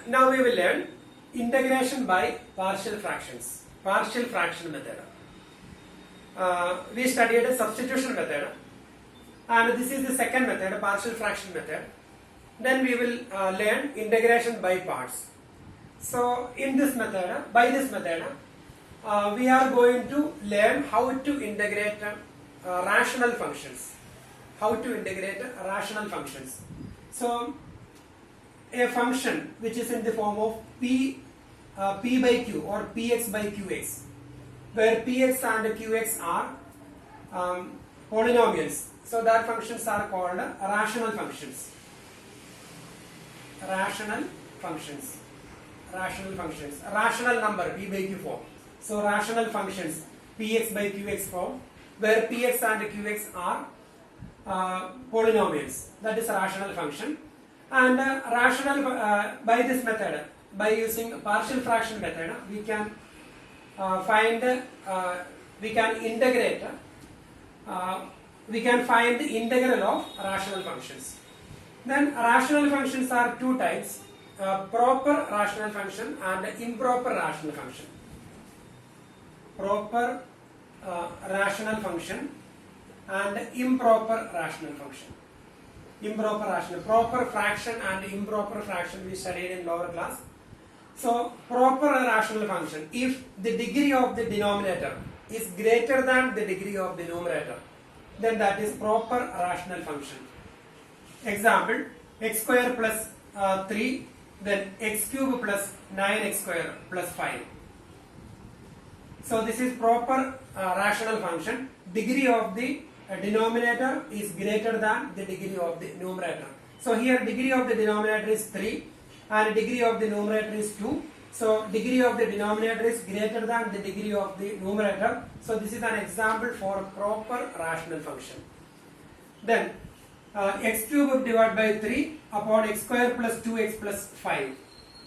Now we will learn integration by partial fractions, partial fraction method. We studied a substitution method, and this is the second method, partial fraction method. Then we will learn integration by parts. So in this method, by this method, we are going to learn how to integrate rational functions. How to integrate rational functions. So a function which is in the form of p by q or px by qx, where px and qx are polynomials. So that functions are called rational functions. Rational functions. Rational functions. Rational number p by q form. So rational functions px by qx form, where px and qx are polynomials. That is a rational function. And rational by this method, by using partial fraction method, we can integrate. We can find the integral of rational functions. Then rational functions are two types: proper rational function and improper rational function. Proper rational function and improper rational function. Improper rational, proper fraction and improper fraction we studied in lower class. So proper rational function, if the degree of the denominator is greater than the degree of the numerator, then that is proper rational function. Example, x square plus 3, then x cube plus 9x square plus 5. So this is proper rational function. Degree of the denominator is greater than the degree of the numerator. So here degree of the denominator is 3 and degree of the numerator is 2. So degree of the denominator is greater than the degree of the numerator. So this is an example for proper rational function. Then x cube divided by 3 upon x square plus 2x plus 5.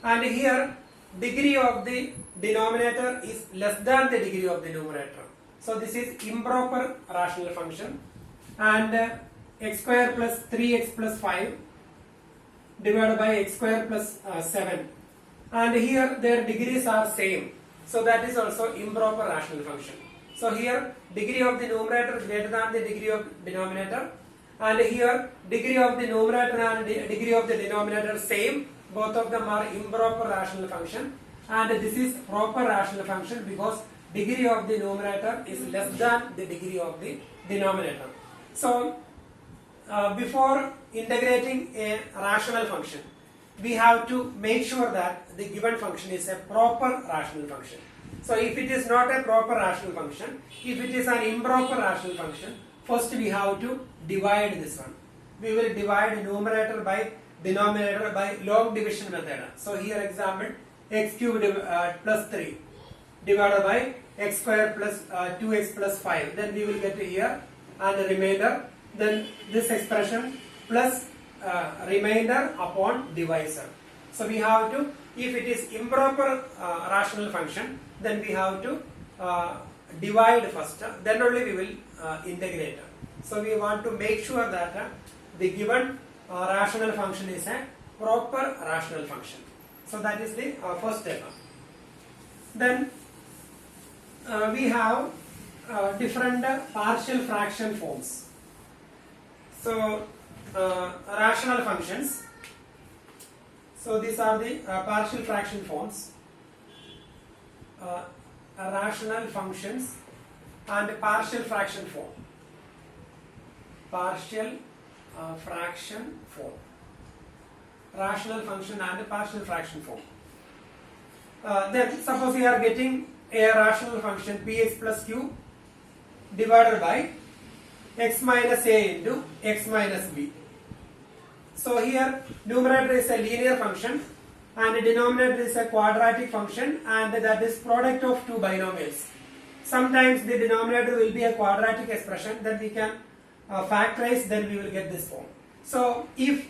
And here degree of the denominator is less than the degree of the numerator. So this is improper rational function. And x square plus 3x plus 5 divided by x square plus 7. And here their degrees are same. So that is also improper rational function. So here degree of the numerator is greater than the degree of denominator. And here degree of the numerator and degree of the denominator same. Both of them are improper rational function. And this is proper rational function because degree of the numerator is less than the degree of the denominator. So before integrating a rational function, we have to make sure that the given function is a proper rational function. So if it is not a proper rational function, if it is an improper rational function, first we have to divide this one. We will divide numerator by denominator by log division method. So here example, x cubed plus 3 divided by x square plus 2x plus 5. Then we will get here and the remainder. Then this expression plus remainder upon divisor. So we have to, if it is improper rational function, then we have to divide first. Then only we will integrate. So we want to make sure that the given rational function is a proper rational function. So that is the first step. Then we have different partial fraction forms. So rational functions. So these are the partial fraction forms. Rational functions and partial fraction form. Partial fraction form. Rational function and partial fraction form. Then suppose we are getting a rational function px plus q divided by x minus a into x minus b. So here numerator is a linear function and denominator is a quadratic function, and that is product of two binomials. Sometimes the denominator will be a quadratic expression, then we can factorize, then we will get this form. So if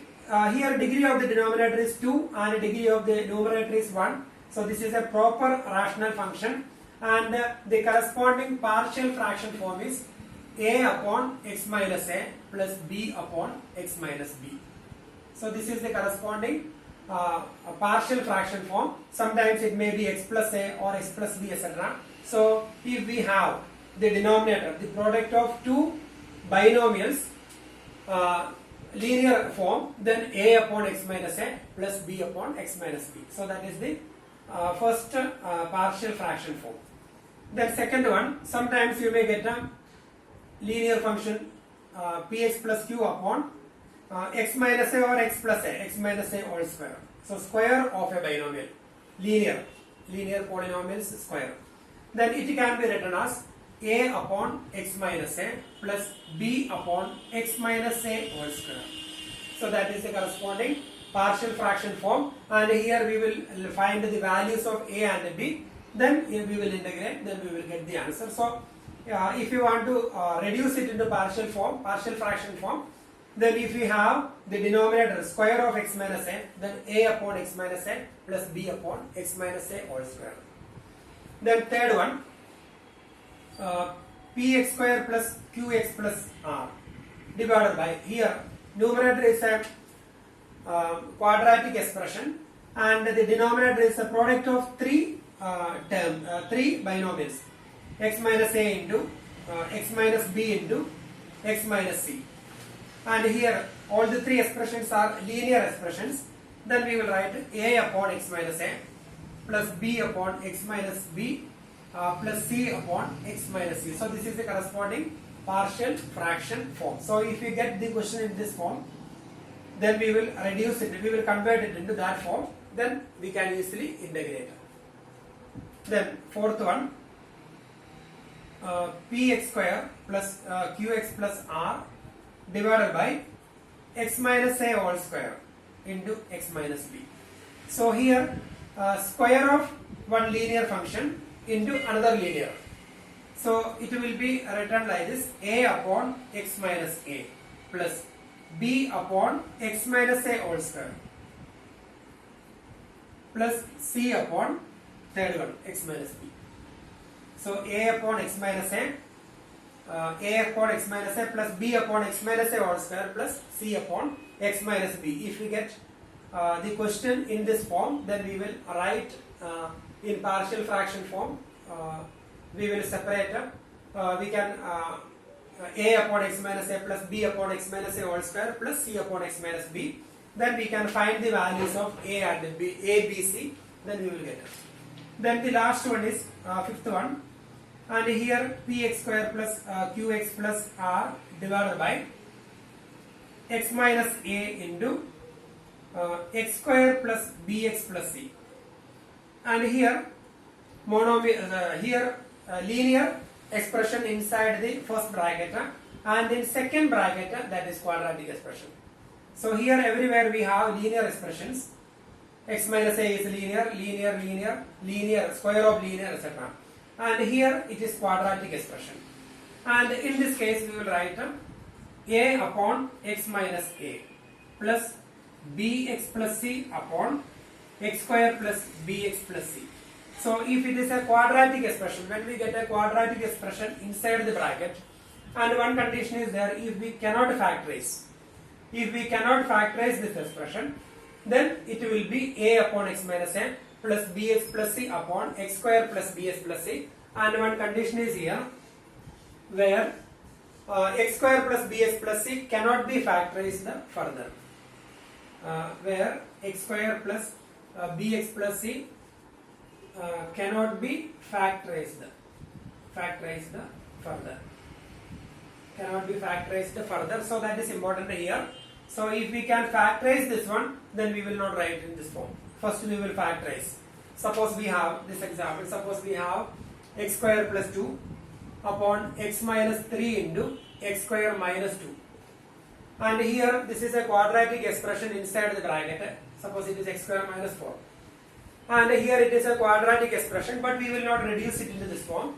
here degree of the denominator is 2 and degree of the numerator is 1, so this is a proper rational function, and the corresponding partial fraction form is a upon x minus a plus b upon x minus b. So this is the corresponding a partial fraction form. Sometimes it may be x plus a or x plus b, etc. So if we have the denominator, the product of two binomials, linear form, then a upon x minus a plus b upon x minus b. So that is the first partial fraction form. Then second one, sometimes you may get a linear function px plus q upon x minus a or x plus a, x minus a all square. So square of a binomial, linear polynomials square. Then it can be written as a upon x minus a plus b upon x minus a whole square. So that is the corresponding partial fraction form, and here we will find the values of a and b, then we will integrate, then we will get the answer. So if you want to reduce it into partial fraction form, then if we have the denominator square of x minus a, then a upon x minus a plus b upon x minus a whole square. Then third one, px square plus qx plus r divided by, here numerator is a quadratic expression and the denominator is a product of three binomials, x minus a into x minus b into x minus c. And here all the three expressions are linear expressions. Then we will write a upon x minus a plus b upon x minus b plus c upon x minus c. So this is the corresponding partial fraction form. So if you get the question in this form, then we will reduce it, we will convert it into that form, then we can easily integrate. Then fourth one, px square plus qx plus r divided by x minus a whole square into x minus b. So here square of one linear function into another linear. So it will be written like this: a upon x minus a plus b upon x minus a whole square plus c upon third one x minus b. So a upon x minus a upon x minus a plus b upon x minus a whole square plus c upon x minus b. If we get the question in this form, then we will write in partial fraction form. We will separate. We can a upon x minus a plus b upon x minus a whole square plus c upon x minus b. Then we can find the values of a and b, a, b, c. Then we will get it. Then the last one is fifth one. And here px square plus qx plus r divided by x minus a into x square plus bx plus c. And here linear expression inside the first bracket and in second bracket that is quadratic expression. So here everywhere we have linear expressions. X minus a is linear, square of linear, etc. And here it is quadratic expression. And in this case we will write a upon x minus a plus bx plus c upon x square plus bx plus c. So if it is a quadratic expression, when we get a quadratic expression inside the bracket, and one condition is there, if we cannot factorize this expression, then it will be a upon x minus a plus bx plus c upon x square plus bx plus c. And one condition is here where x square plus bx plus c cannot be factorized further. Where x square plus bx plus c cannot be factorized further. Cannot be factorized further. So that is important here. So if we can factorize this one, then we will not write it in this form. First we will factorize. Suppose we have this example. Suppose we have x square plus 2 upon x minus 3 into x square minus 2. And here this is a quadratic expression inside the bracket. Suppose it is x square minus 4. And here it is a quadratic expression, but we will not reduce it into this form.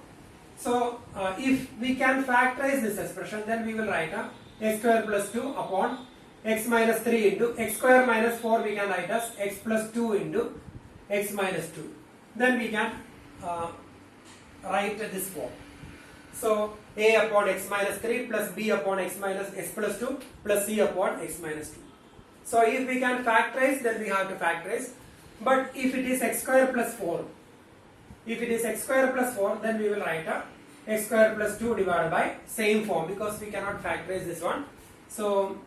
So if we can factorize this expression, then we will write x square plus 2 upon x minus 3 into x square minus 4 we can write as x plus 2 into x minus 2. Then we can write this form. So a upon x minus 3 plus b upon x plus 2 plus c upon x minus 2. So if we can factorize, then we have to factorize. But if it is x square plus 4, if it is x square plus 4, then we will write x square plus 2 divided by same form, because we cannot factorize this one. So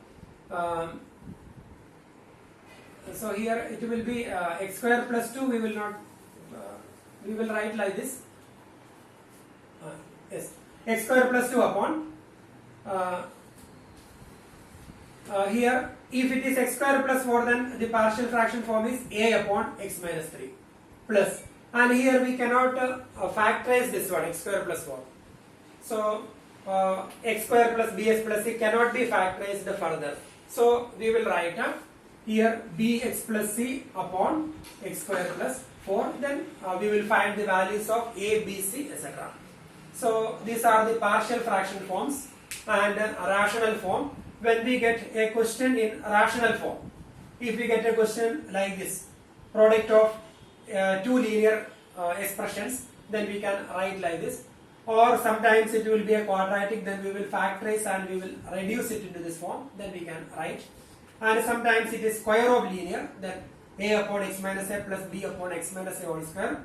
so here it will be x square plus 2, we will not, we will write like this. Yes, x square plus 2 upon here, if it is x square plus 4, then the partial fraction form is a upon x minus 3 plus, and here we cannot factorize this one, x square plus 4. So x square plus bx plus c cannot be factorized further. So we will write here bx plus c upon x square plus 4. Then we will find the values of a, b, c, etc. So these are the partial fraction forms and rational form. When we get a question in rational form, if we get a question like this, product of two linear expressions, then we can write like this. Or sometimes it will be a quadratic, then we will factorize and we will reduce it into this form, then we can write. And sometimes it is square of linear, then a upon x minus a plus b upon x minus a whole square.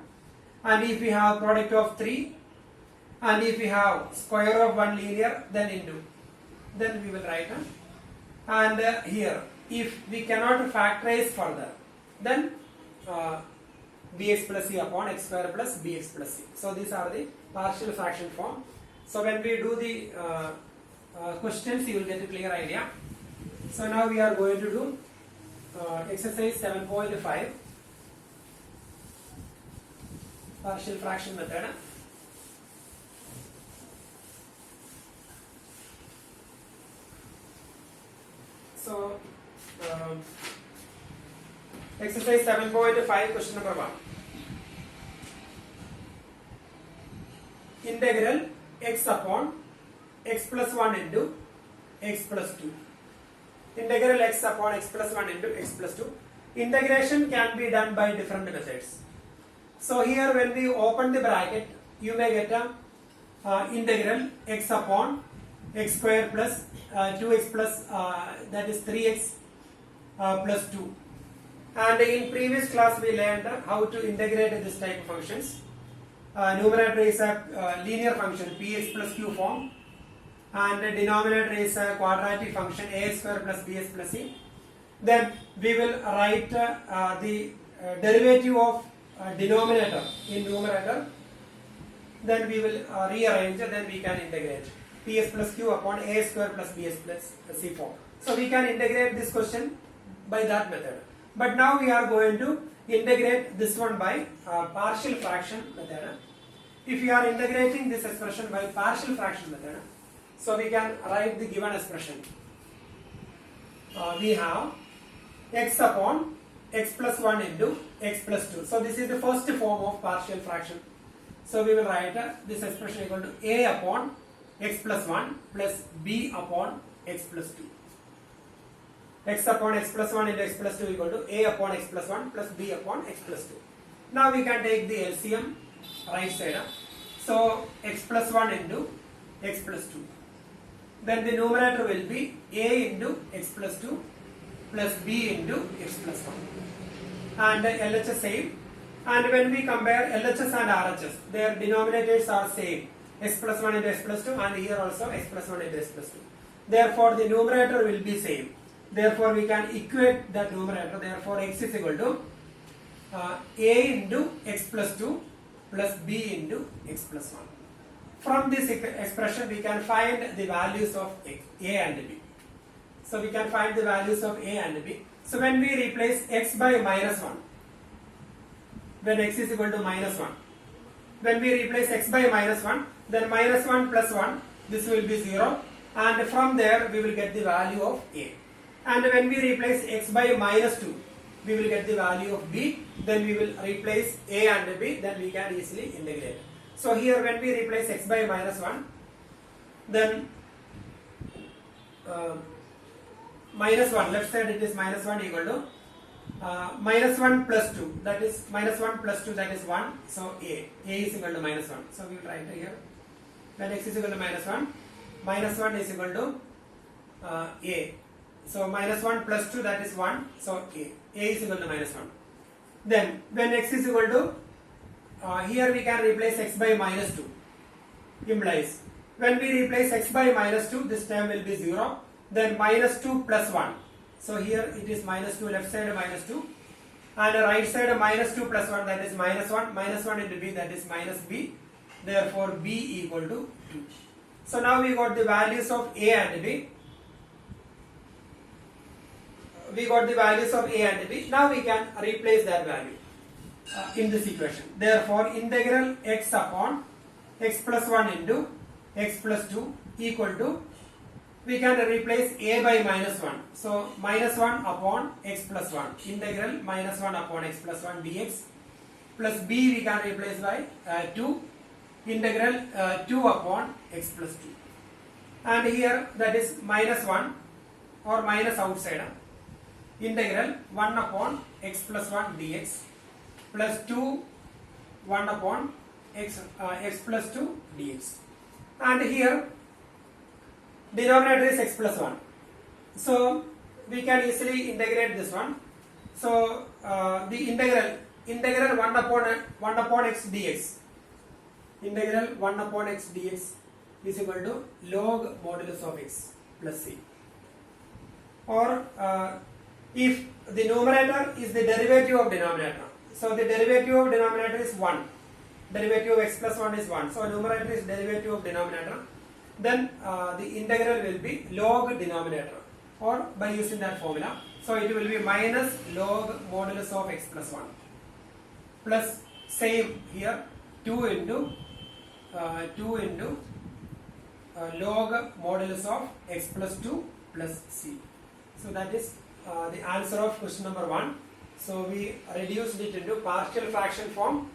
And if we have product of 3, and if we have square of one linear, then into, then we will write. And here, if we cannot factorize further, then bx plus c upon x square plus bx plus c. So these are the partial fraction form. So when we do the questions, you will get a clear idea. So now we are going to do exercise 7.5, partial fraction method. So exercise 7.5, question number 1. Integral x upon x plus 1 into x plus 2. Integral x upon x plus 1 into x plus 2. Integration can be done by different methods. So here when we open the bracket, you may get a integral x upon x square plus 2x plus that is 3x plus 2. And in previous class we learned how to integrate this type of functions. Numerator is a linear function px plus q form, and the denominator is a quadratic function ax square plus bx plus c. Then we will write the derivative of denominator in numerator. Then we will rearrange, then we can integrate ps plus q upon a square plus bs plus c form. So we can integrate this question by that method. But now we are going to integrate this one by partial fraction method. If we are integrating this expression by partial fraction method, so we can write the given expression. We have x upon x plus 1 into x plus 2. So this is the first form of partial fraction. So we will write this expression equal to a upon x plus 1 plus b upon x plus 2. X upon x plus 1 into x plus 2 equal to a upon x plus 1 plus b upon x plus 2. Now we can take the LCM right side. So x plus 1 into x plus 2. Then the numerator will be a into x plus 2 plus b into x plus 1. And LHS same. And when we compare LHS and RHS, their denominators are same. X plus 1 into x plus 2, and here also x plus 1 into x plus 2. Therefore the numerator will be same. Therefore we can equate the numerator. Therefore x is equal to a into x plus 2 plus b into x plus 1. From this expression we can find the values of a and b. So we can find the values of a and b. So when we replace x by minus 1, when x is equal to minus 1, when we replace x by minus 1, then minus 1 plus 1, this will be 0, and from there we will get the value of a. And when we replace x by minus 2, we will get the value of b, then we will replace a and b, then we can easily integrate. So here when we replace x by minus 1, then minus 1, left side it is minus 1 equal to minus 1 plus 2, that is minus 1 plus 2, that is 1, so a is equal to minus 1. So we will write here, when x is equal to minus 1 is equal to a. So minus 1 plus 2, that is 1. So a is equal to minus 1. Then when x is equal to, here we can replace x by minus 2, implies when we replace x by minus 2, this term will be 0. Then minus 2 plus 1. So here it is minus 2, left side minus 2, and right side minus 2 plus 1, that is minus 1. Minus 1 into b, that is minus b. Therefore b equal to 2. So now we got the values of a and b. We got the values of a and b. Now we can replace that value in this equation. Therefore integral x upon x plus 1 into x plus 2 equal to, we can replace a by minus 1. So minus 1 upon x plus 1. Integral minus 1 upon x plus 1 dx, plus b we can replace by 2. Integral 2 upon x plus 2. And here that is minus 1 or minus outside. Integral 1 upon x plus 1 dx, plus 2 1 upon x plus 2 dx. And here denominator is x plus 1. So we can easily integrate this one. So the integral 1 upon x dx, integral 1 upon x dx is equal to log modulus of x plus c. Or if the numerator is the derivative of denominator, so the derivative of denominator is 1. Derivative of x plus 1 is 1. So numerator is derivative of denominator. Then the integral will be log denominator, or by using that formula. So it will be minus log modulus of x plus 1 plus same here 2 into log modulus of x plus 2 plus c. So that is the answer of question number 1. So we reduced it into partial fraction form.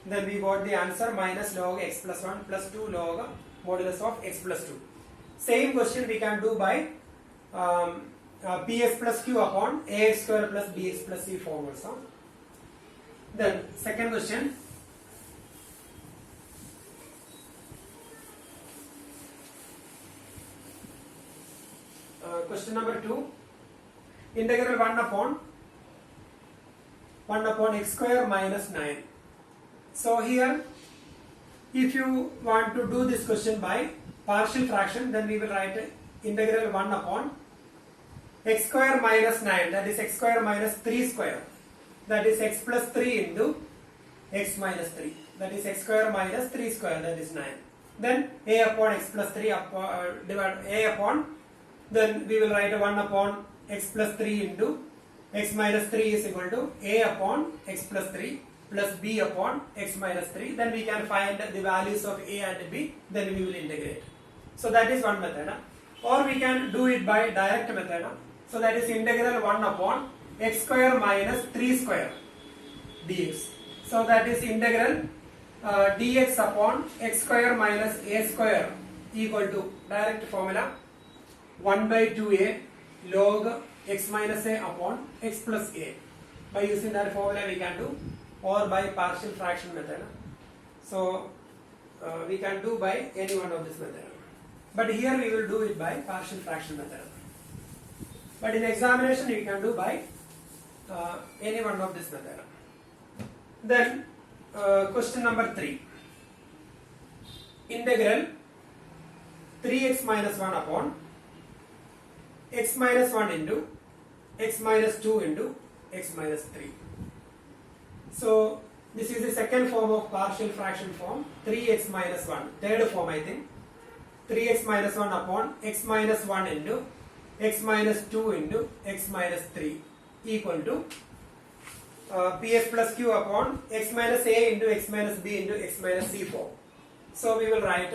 Then we got the answer minus log x plus 1 plus 2 log modulus of x plus 2. Same question we can do by ps plus q upon ax square plus bx plus c form also. Then second question. Question number 2. Integral 1 upon x square minus 9. So here, if you want to do this question by partial fraction, then we will write integral 1 upon x square minus 9, that is x square minus 3 square, that is x plus 3 into x minus 3, that is x square minus 3 square, that is 9. Then a upon x plus 3 divide a upon, then we will write 1 upon x plus 3 into x minus 3 is equal to a upon x plus 3 plus b upon x minus 3. Then we can find the values of a and b, then we will integrate. So that is one method. Or we can do it by direct method. So that is integral 1 upon x square minus 3 square dx. So that is integral dx upon x square minus a square equal to direct formula 1 by 2a log x minus a upon x plus a. By using that formula we can do, or by partial fraction method. So we can do by any one of this method. But here we will do it by partial fraction method. But in examination we can do by any one of this method. Then question number 3. Integral 3x minus 1 upon x minus 1 into x minus 2 into x minus 3. So this is the second form of partial fraction form, 3x minus 1, third form I think. 3x minus 1 upon x minus 1 into x minus 2 into x minus 3 equal to ps plus q upon x minus a into x minus b into x minus c form. So we will write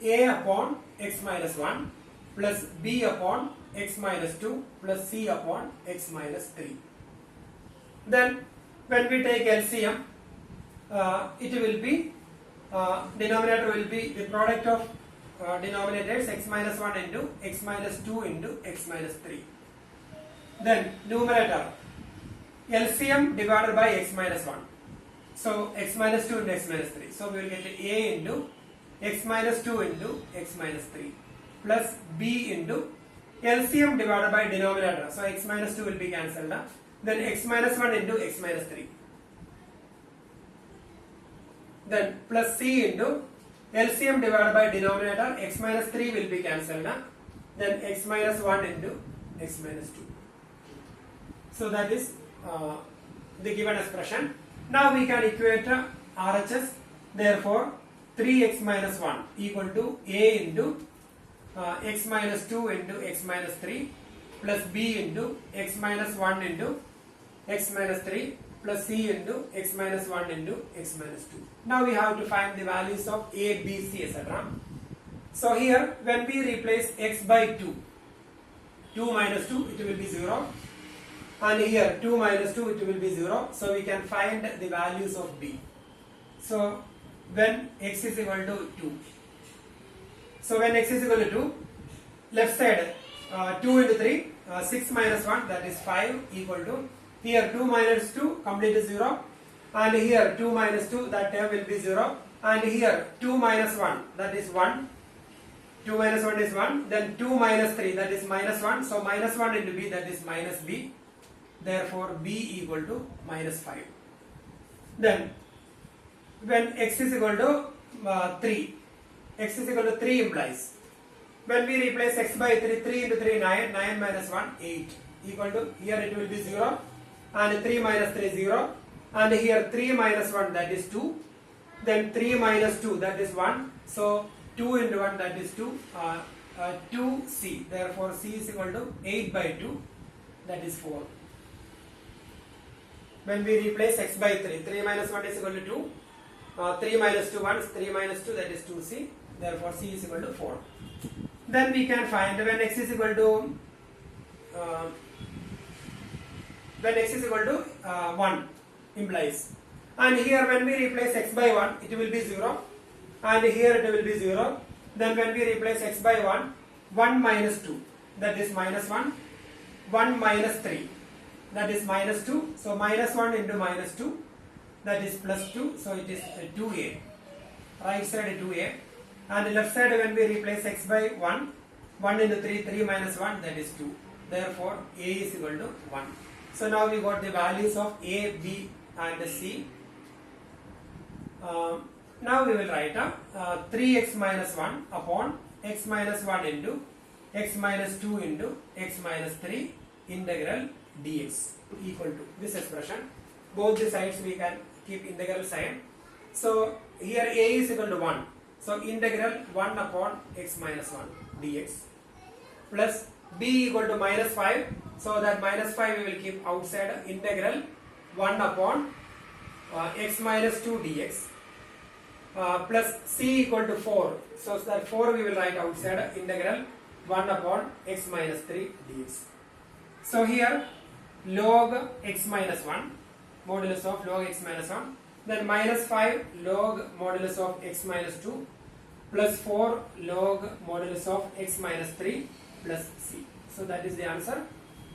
a upon x minus 1 plus b upon x minus 2 plus c upon x minus 3. Then when we take LCM, it will be, denominator will be the product of denominators x minus 1 into x minus 2 into x minus 3. Then numerator LCM divided by x minus 1. So x minus 2 into x minus 3. So we will get a into x minus 2 into x minus 3 plus b into LCM divided by denominator. So x minus 2 will be cancelled. Then x minus 1 into x minus 3. Then plus c into LCM divided by denominator, x minus 3 will be cancelled. Then x minus 1 into x minus 2. So that is the given expression. Now we can equate RHS. Therefore, 3x minus 1 equal to a into x minus 2 into x minus 3 plus b into x minus 1 into x minus 3 plus c into x minus 1 into x minus 2. Now we have to find the values of a, b, c, etc. So here when we replace x by 2, 2 minus 2 it will be 0, and here 2 minus 2 it will be 0. So we can find the values of b. So when x is equal to 2. So when x is equal to 2, left side 2 into 3, 6 minus 1, that is 5, equal to, here 2 minus 2 complete is 0, and here 2 minus 2, that term will be 0, and here 2 minus 1, that is 1, 2 minus 1 is 1, then 2 minus 3, that is minus 1, so minus 1 into b, that is minus b, therefore b equal to minus 5. Then when x is equal to 3, x is equal to 3 implies, when we replace x by 3, 3 into 3, 9, 9 minus 1, 8, equal to, here it will be 0, and 3 minus 3, 0, and here 3 minus 1, that is 2, then 3 minus 2, that is 1, so 2 into 1, that is 2, 2c, therefore c is equal to 8 by 2, that is 4. When we replace x by 3, 3 minus 1 is equal to 2, 3 minus 2 1 is 3 minus 2, that is 2c, therefore c is equal to 4. Then we can find when x is equal to 1 implies, and here when we replace x by 1 it will be 0, and here it will be 0. Then when we replace x by 1, 1 minus 2, that is minus 1, 1 minus 3, that is minus 2, so minus 1 into minus 2, that is plus 2, so it is 2a, right side 2a, and left side when we replace x by 1, 1 into 3, 3 minus 1, that is 2, therefore a is equal to 1. So now we got the values of a, b and c. Now we will write 3x minus 1 upon x minus 1 into x minus 2 into x minus 3 integral dx equal to this expression. Both the sides we can keep integral sign. So here a is equal to 1. So integral 1 upon x minus 1 dx plus b equal to minus 5. So that minus 5 we will keep outside, integral 1 upon x minus 2 dx plus c equal to 4. So that 4 we will write outside, integral 1 upon x minus 3 dx. So here log x minus 1, modulus of log x minus 1, then minus 5 log modulus of x minus 2 plus 4 log modulus of x minus 3 plus c. So that is the answer,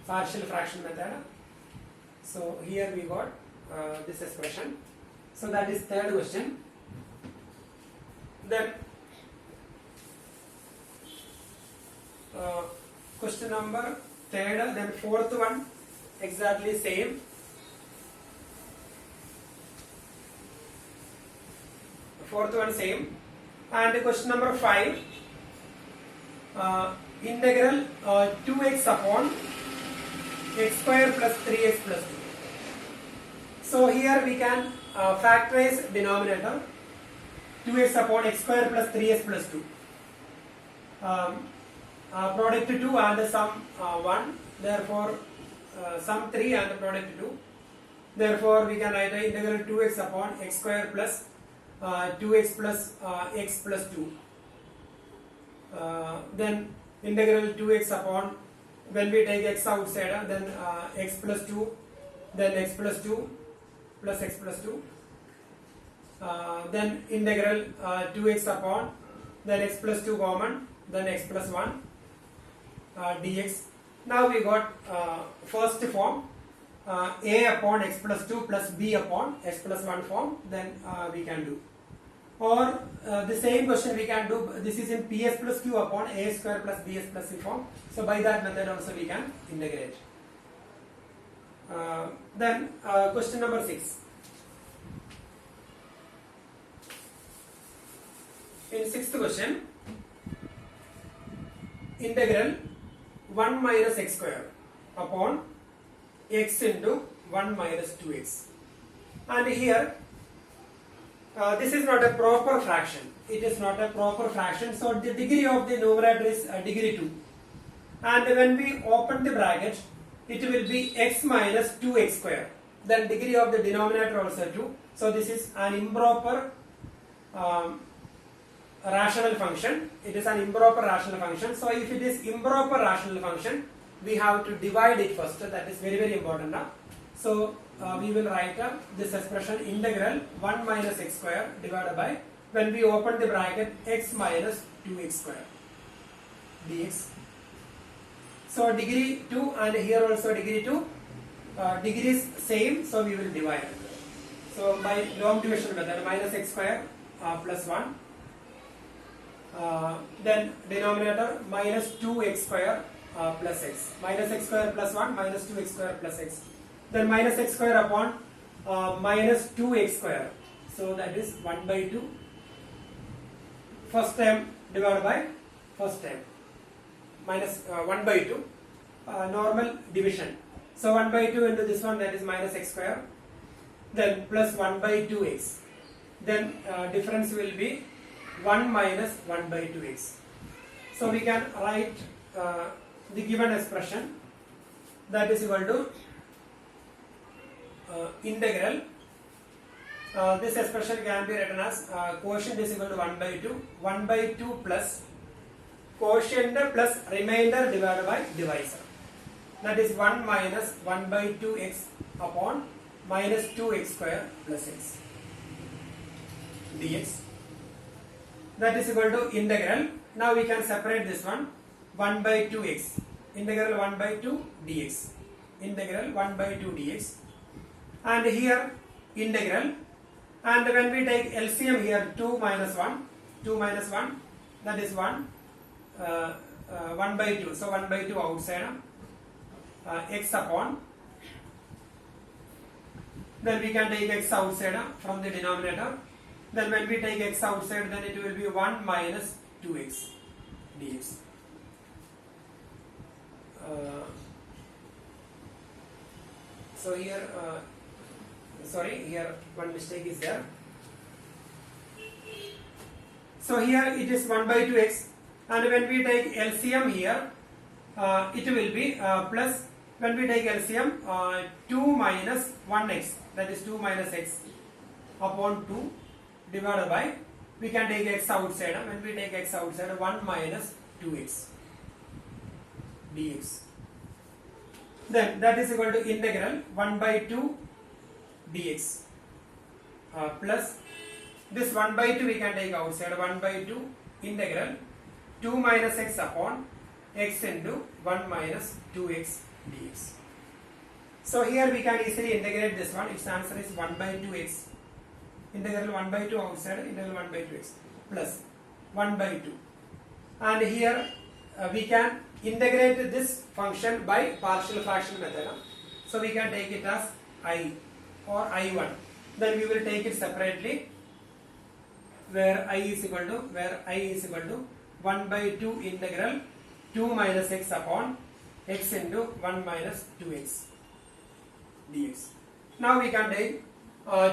partial fraction method. So here we got this expression. So that is third question. Then question number third, then fourth one exactly same. Fourth one same, and question number 5, integral 2x upon x square plus 3x plus 2. So here we can factorize denominator 2x upon x square plus 3x plus 2. Product 2 and sum 1, therefore sum 3 and product 2. Therefore we can write integral 2x upon x square plus 2x plus x plus 2. Then integral 2x upon, when we take x outside, then x plus 2, then x plus 2 plus x plus 2. Then integral 2x upon, then x plus 2 common, then x plus 1 dx. Now we got first form, a upon x plus 2 plus b upon x plus 1 form, then we can do. or the same question we can do. This is in ps plus q upon a square plus bs plus c form. So by that method also we can integrate. Then question number 6. In 6th question, integral 1 minus x square upon x into 1 minus 2x. And here, this is not a proper fraction. It is not a proper fraction. So the degree of the numerator is degree 2. And when we open the bracket, it will be x minus 2x square. Then degree of the denominator also 2. So this is an improper rational function. It is an improper rational function. So if it is improper rational function, we have to divide it first. That is very, very important. So we will write this expression integral 1 minus x square divided by, when we open the bracket, x minus 2x square dx. So degree 2 and here also degree 2. Degrees same, so we will divide. So by long division method, minus x square plus 1. Then denominator minus 2x square plus x. Minus x square plus 1 minus 2x square plus x. Then minus x square upon minus 2x square. So that is 1 by 2. First term divided by first term. Minus 1 by 2. Normal division. So 1 by 2 into this one, that is minus x square. Then plus 1 by 2x. Then difference will be 1 minus 1 by 2x. So we can write the given expression, that is equal to integral. This expression can be written as quotient is equal to 1 by 2. 1 by 2 plus quotient plus remainder divided by divisor. That is 1 minus 1 by 2x upon minus 2x square plus x dx. That is equal to integral. Now we can separate this one, 1 by 2x, integral 1 by 2 dx, integral 1 by 2 dx, and here integral, and when we take LCM here, 2 minus 1, 2 minus 1, that is 1, 1 by 2, so 1 by 2 outside, x upon, then we can take x outside from the denominator. Then when we take x outside, then it will be 1 minus 2x dx. So here, here one mistake is there. So here it is 1 by 2x, and when we take LCM here, it will be plus, when we take LCM, 2 minus 1x, that is 2 minus x upon 2 divided by, we can take x outside, when we take x outside, 1 minus 2x dx. Then that is equal to integral 1 by 2 dx plus this 1 by 2 we can take outside, 1 by 2 integral 2 minus x upon x into 1 minus 2x dx. So here we can easily integrate this one. Its answer is 1 by 2x. Integral 1 by 2 outside, integral 1 by 2x plus 1 by 2. And here we can integrate this function by partial fraction method. So we can take it as I or I1. Then we will take it separately, where I is equal to 1 by 2 integral 2 minus x upon x into 1 minus 2x dx. Now we can take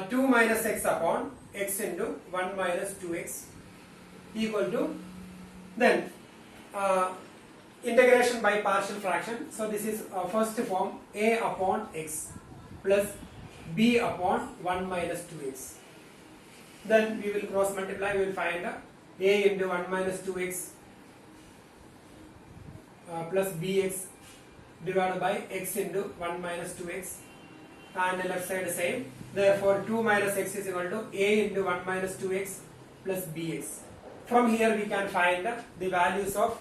2 minus x upon x into 1 minus 2x equal to, then integration by partial fraction. So this is first form, a upon x plus b upon 1 minus 2x. Then we will cross multiply, we will find a into 1 minus 2x plus bx divided by x into 1 minus 2x, and the left side same. Therefore 2 minus x is equal to a into 1 minus 2x plus bx. From here we can find the values of,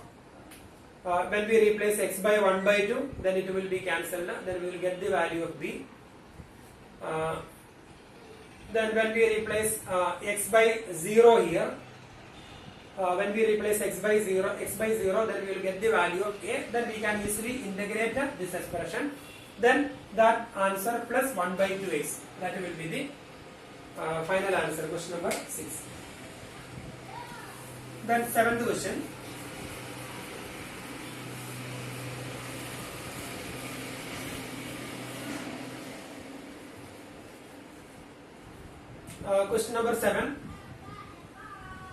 when we replace x by 1 by 2, then it will be cancelled, then we will get the value of b. Then when we replace x by 0 here, when we replace x by 0, then we will get the value of a. Then we can easily integrate this expression. Then that answer plus 1 by 2x. That will be the final answer. Question number 6. Then seventh question. Question number 7.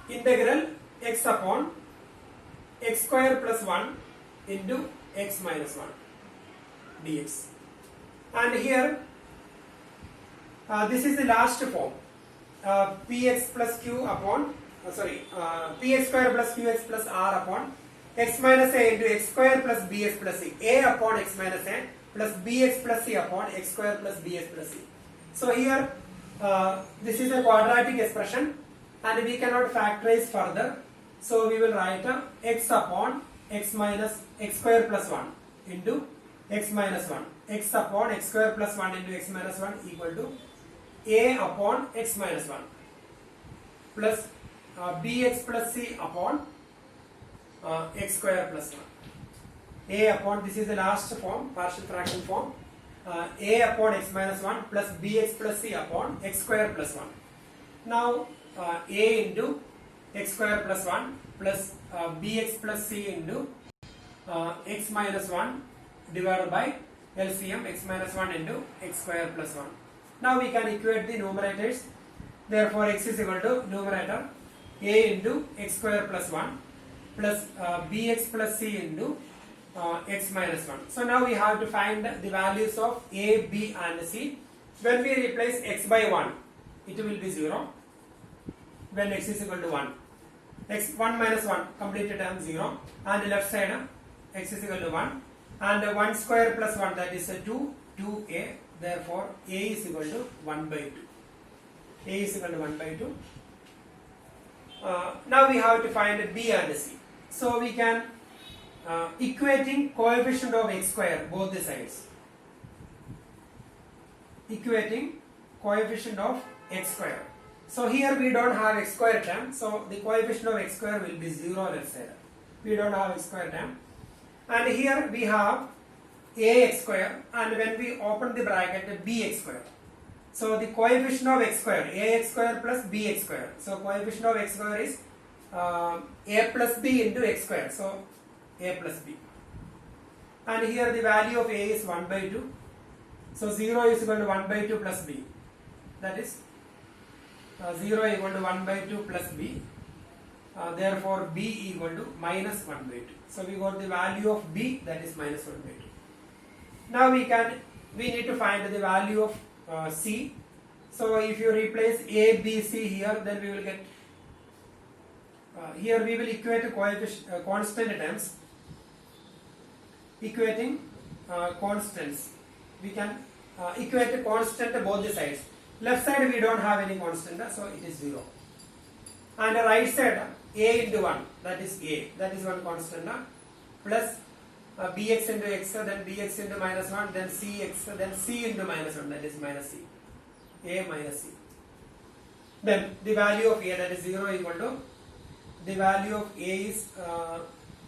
Integral x upon x square plus 1 into x minus 1 dx. And here this is the last form. Px plus q upon px square plus qx plus r upon x minus a into x square plus bx plus c. A upon x minus a plus bx plus c upon x square plus bx plus c. So here this is a quadratic expression and we cannot factorize further. So we will write x upon x minus x square plus 1 into x minus 1. X upon x square plus 1 into x minus 1 equal to a upon x minus 1 plus bx plus c upon x square plus 1. A upon, this is the last form, partial fraction form. A upon x minus 1 plus bx plus c upon x square plus 1. Now a into x square plus 1 plus bx plus c into x minus 1 divided by LCM x minus 1 into x square plus 1. Now we can equate the numerators. Therefore x is equal to numerator a into x square plus 1 plus bx plus c into x minus 1. So now we have to find the values of a, b and c. When we replace x by 1, it will be 0 when x is equal to 1. X 1 minus 1 completed term 0 and left side x is equal to 1 and 1 square plus 1, that is 2, 2a. Therefore a is equal to 1 by 2. A is equal to 1 by 2. Now we have to find b and c. So we can equating coefficient of x square both the sides. Equating coefficient of x square. So here we don't have x square term. So the coefficient of x square will be 0 left side. We don't have x square term. And here we have ax square and when we open the bracket bx square. So the coefficient of x square, ax square plus bx square. So coefficient of x square is a plus b into x square. So a plus b. And here the value of a is 1 by 2. So 0 is equal to 1 by 2 plus b. That is 0 equal to 1 by 2 plus b. Therefore b equal to minus 1 by 2. So we got the value of b, that is minus 1 by 2. Now we need to find the value of c. So if you replace a, b, c here, then we will get here we will equate coefficient constant terms. Equating constants. We can equate a constant both the sides. Left side we don't have any constant, so it is 0. And the right side a into 1, that is a, that is one constant, plus bx into x, then bx into minus 1, then cx, then c into minus 1, that is minus c. A minus c. Then the value of a, that is 0 equal to, the value of a is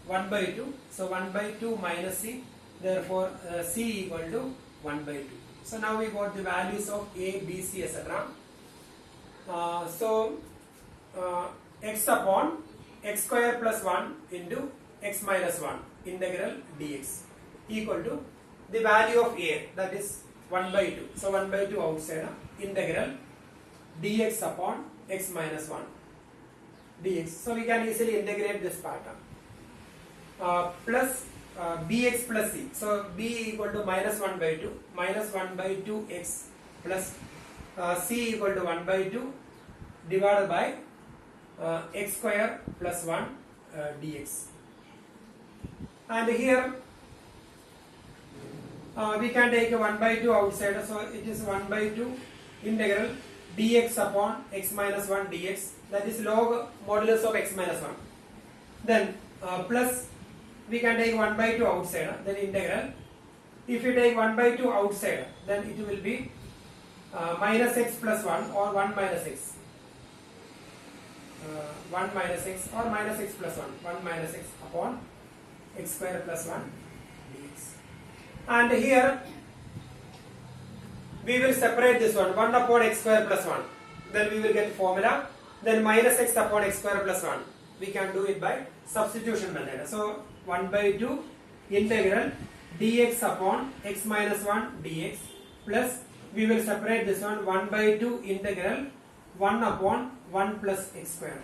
1 by 2. So 1 by 2 minus c. Therefore c equal to 1 by 2. So now we got the values of a, b, c, etc. X upon x square plus 1 into x minus 1 integral dx equal to the value of a, that is 1 by 2. So 1 by 2 outside, integral dx upon x minus 1 dx. So we can easily integrate this part. Plus bx plus c. So b equal to minus 1 by 2, minus 1 by 2x plus c equal to 1 by 2 divided by x square plus 1 dx. And here we can take a 1 by 2 outside, so it is 1 by 2 integral dx upon x minus 1 dx, that is log modulus of x minus 1. Then plus we can take 1 by 2 outside, then integral. If you take 1 by 2 outside, then it will be minus x plus 1 or 1 minus x. 1 minus x or minus x plus 1. 1 minus x upon x square plus 1 dx. And here we will separate this one 1 upon x square plus 1. Then we will get formula. Then minus x upon x square plus 1. We can do it by substitution method. So 1 by 2 integral dx upon x minus 1 dx plus we will separate this one 1 by 2 integral 1 upon 1 plus x square.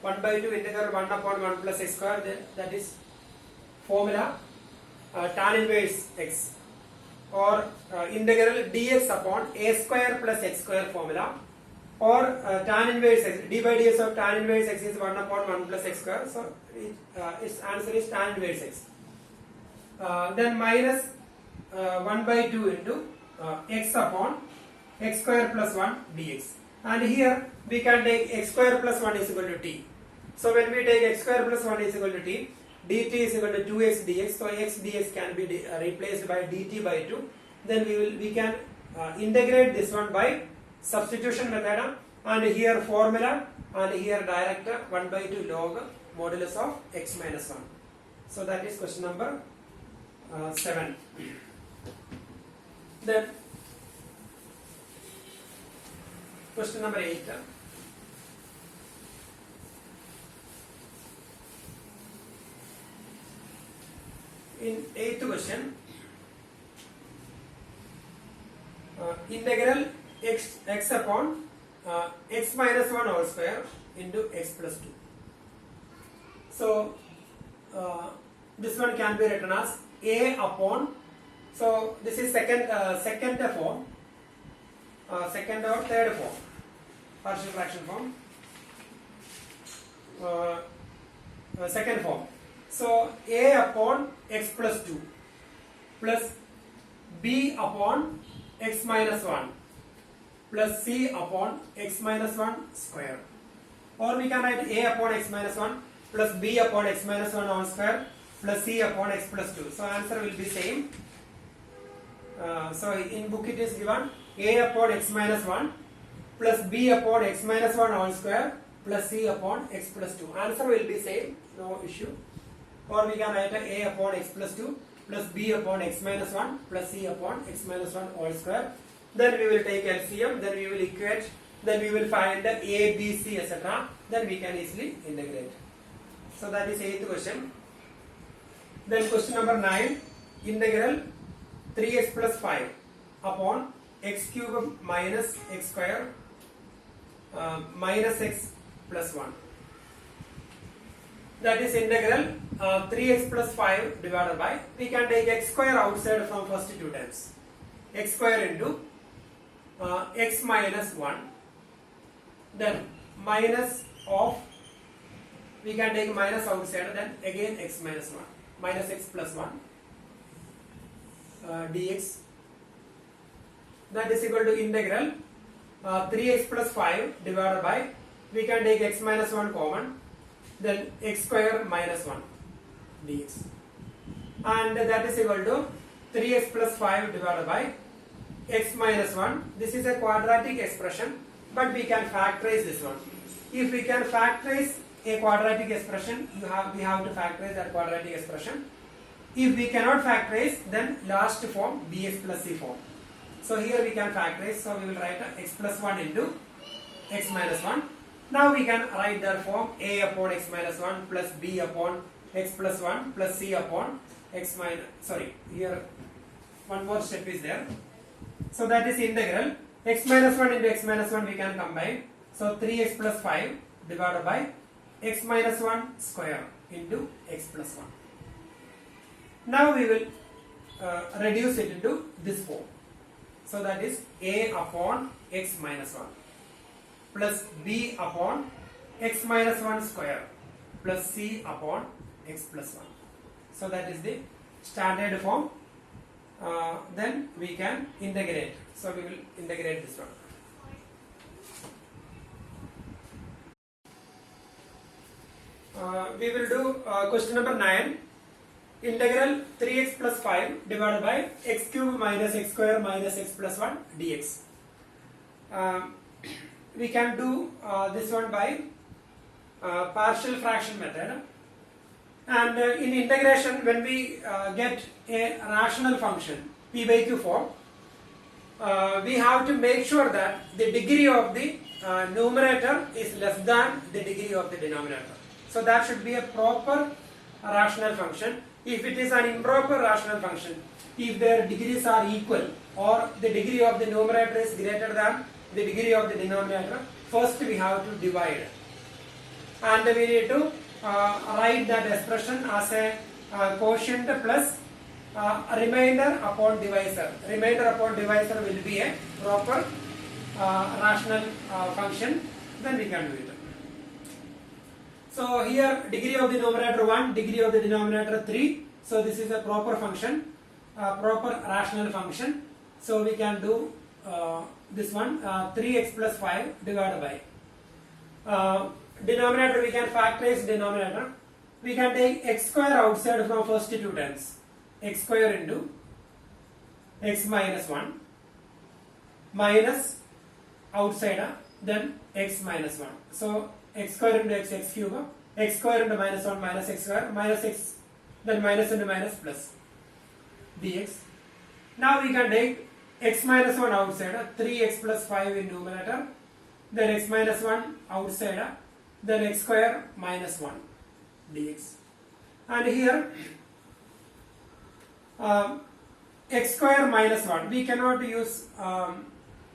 1 by 2 integral 1 upon 1 plus x square, then that is formula tan inverse x, or integral dx upon a square plus x square formula, or tan inverse x, d by ds of tan inverse x is 1 upon 1 plus x square, so its answer is tan inverse x. Then minus 1 by 2 into x upon x square plus 1 dx, and here we can take x square plus 1 is equal to t. So when we take x square plus 1 is equal to t, dt is equal to 2x dx, so x dx can be replaced by dt by 2. Then we can integrate this one by substitution method, and here formula, and here direct 1 by 2 log modulus of x minus 1. So that is question number 7. Then question number 8. In 8th question, integral x upon x minus 1 whole square into x plus 2. So this one can be written as a upon, so this is second form, second or third form, partial fraction form, second form. So a upon x plus 2 plus b upon x minus 1 plus c upon x minus 1 square, or we can write a upon x minus 1 plus b upon x minus 1 whole square plus c upon x plus 2. So answer will be same. So in book it is given a upon x minus 1 plus b upon x minus 1 whole square plus c upon x plus 2. Answer will be same, no issue. Or we can write a upon x plus 2 plus b upon x minus 1 plus c upon x minus 1 whole square. Then we will take LCM, then we will equate, then we will find the a, b, c, etc. Then we can easily integrate. So that is 8th question. Then question number 9, integral 3x plus 5 upon x cube minus x square minus x plus 1. That is integral 3x plus 5 divided by, we can take x square outside from first two terms, x square into x minus 1, then minus of, we can take minus outside, then again x minus 1, minus x plus 1 dx, that is equal to integral 3x plus 5 divided by, we can take x minus 1 common, then x square minus 1 dx, and that is equal to 3x plus 5 divided by x minus 1. This is a quadratic expression, but we can factorize this one. If we can factorize a quadratic expression, we have to factorize that quadratic expression. If we cannot factorize, then last form bx plus c form. So here we can factorize, so we will write x plus 1 into x minus 1. Now we can write their form a upon x minus 1 plus b upon x plus 1 plus c upon x minus, sorry, here one more step is there. So that is integral x minus 1 into x minus 1 we can combine. So 3x plus 5 divided by x minus 1 square into x plus 1. Now we will reduce it into this form. So that is a upon x minus 1 plus b upon x minus 1 square plus c upon x plus 1. So that is the standard form. Then we can integrate. So we will integrate this one. We will do question number 9. integral 3x plus 5 divided by x cube minus x square minus x plus 1 dx. We can do this one by partial fraction method. And in integration, when we get a rational function p by q form, we have to make sure that the degree of the numerator is less than the degree of the denominator. So that should be a proper rational function. If it is an improper rational function, if their degrees are equal or the degree of the numerator is greater than the degree of the denominator, first we have to divide. And we need to write that expression as a quotient plus remainder upon divisor. Remainder upon divisor will be a proper rational function. Then we can do it. So here degree of the numerator 1, degree of the denominator 3. So this is a proper function, proper rational function. So we can do this one 3x plus 5 divided by denominator. We can factorize denominator. We can take x square outside from first two terms. X square into x minus 1 minus outside then x minus 1. So x square into x cube, x square into minus 1 minus x square minus x, then minus into minus plus dx. Now we can take x minus 1 outside, 3x plus 5 in numerator, then x minus 1 outside, then x square minus 1 dx. And here x square minus 1, we cannot use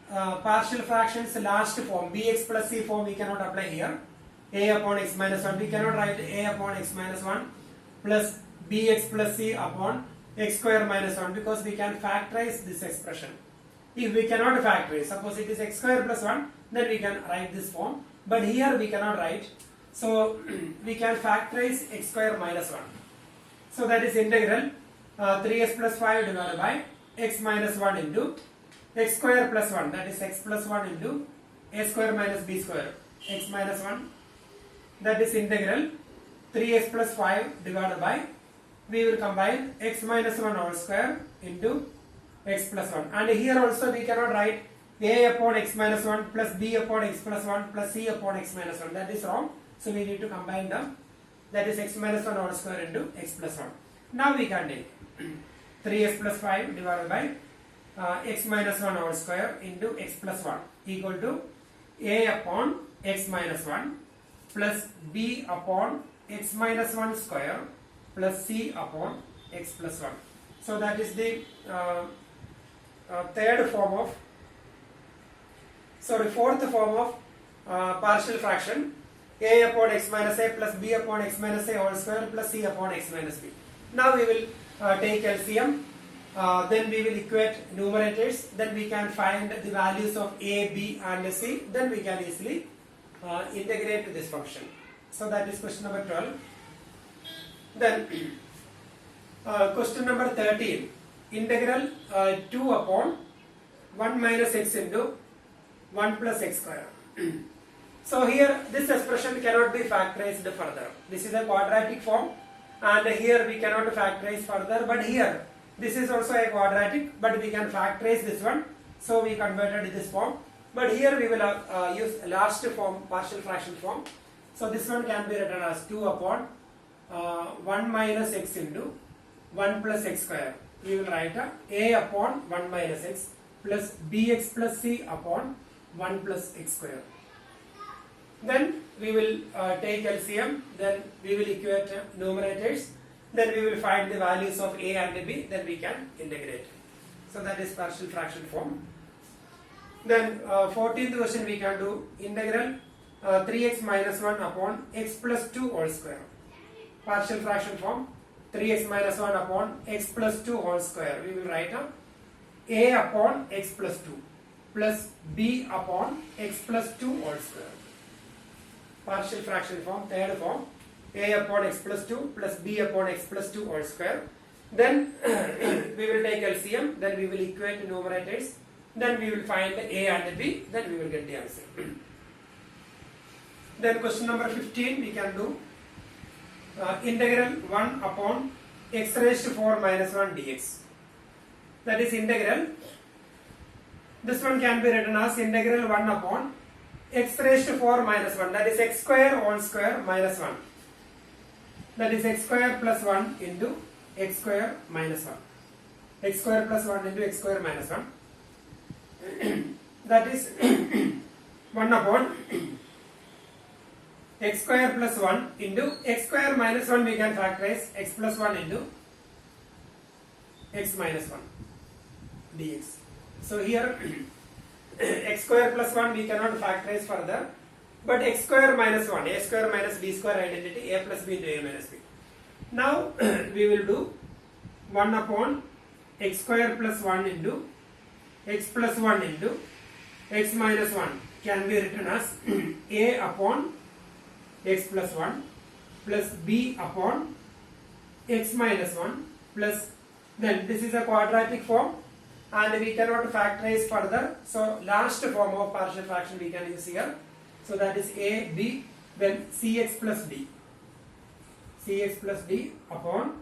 partial fractions last form, bx plus c form we cannot apply here. A upon x minus 1, we cannot write a upon x minus 1 plus bx plus c upon x square minus 1 because we can factorize this expression. If we cannot factorize, suppose it is x square plus 1, then we can write this form. But here we cannot write. So we can factorize x square minus 1. So that is integral 3x plus 5 divided by x minus 1 into x square plus 1, that is x plus 1 into a square minus b square, x minus 1, that is integral 3x plus 5 divided by, we will combine x minus 1 whole square into x plus 1. And here also we cannot write a upon x minus 1 plus b upon x plus 1 plus c upon x minus 1, that is wrong. So we need to combine them, that is x minus 1 whole square into x plus 1. Now we can take 3x plus 5 divided by x minus 1 whole square into x plus 1 equal to a upon x minus 1 plus b upon x minus 1 square plus c upon x plus 1. So that is the fourth form of partial fraction, a upon x minus a plus b upon x minus a whole square plus c upon x minus b. Now we will take LCM, then we will equate numerators, then we can find the values of a, b and c, then we can easily integrate this function. So that is question number 12. Then question number 13, integral 2 upon 1 minus x into 1 plus x square. So here this expression cannot be factorized further. This is a quadratic form and here we cannot factorize further, but here this is also a quadratic, but we can factorize this one. So we converted this form, but here we will use last form, partial fraction form. So this one can be written as 2 upon 1 minus x into 1 plus x square. We will write a upon 1 minus x plus bx plus c upon 1 plus x square. Then we will take LCM, then we will equate numerators, then we will find the values of a and b, then we can integrate. So that is partial fraction form. Then 14th question we can do integral 3x minus 1 upon x plus 2 whole square. Partial fraction form, 3x minus 1 upon x plus 2 whole square. We will write a upon x plus 2 plus b upon x plus 2 whole square. Partial fraction form, third form, a upon x plus 2 plus b upon x plus 2 whole square. Then we will take LCM, then we will equate numerators, then we will find a and b, then we will get the answer. Then question number 15 we can do integral 1 upon x raised to 4 minus 1 dx. That is integral. This one can be written as integral 1 upon x raised to 4 minus 1. That is x square whole square minus 1. That is x square plus 1 into x square minus 1. X square plus 1 into x square minus 1. That is 1 upon x square plus 1 into x square minus 1, we can factorize x plus 1 into x minus 1 dx. So here x square plus 1 we cannot factorize further, but x square minus 1, a square minus b square identity, a plus b into a minus b. Now we will do 1 upon x square plus 1 into x plus 1 into x minus 1 can be written as a upon x plus 1 plus b upon x minus 1 plus, then this is a quadratic form and we cannot factorize further, so last form of partial fraction we can use here. So that is a, b, then cx plus d, cx plus d upon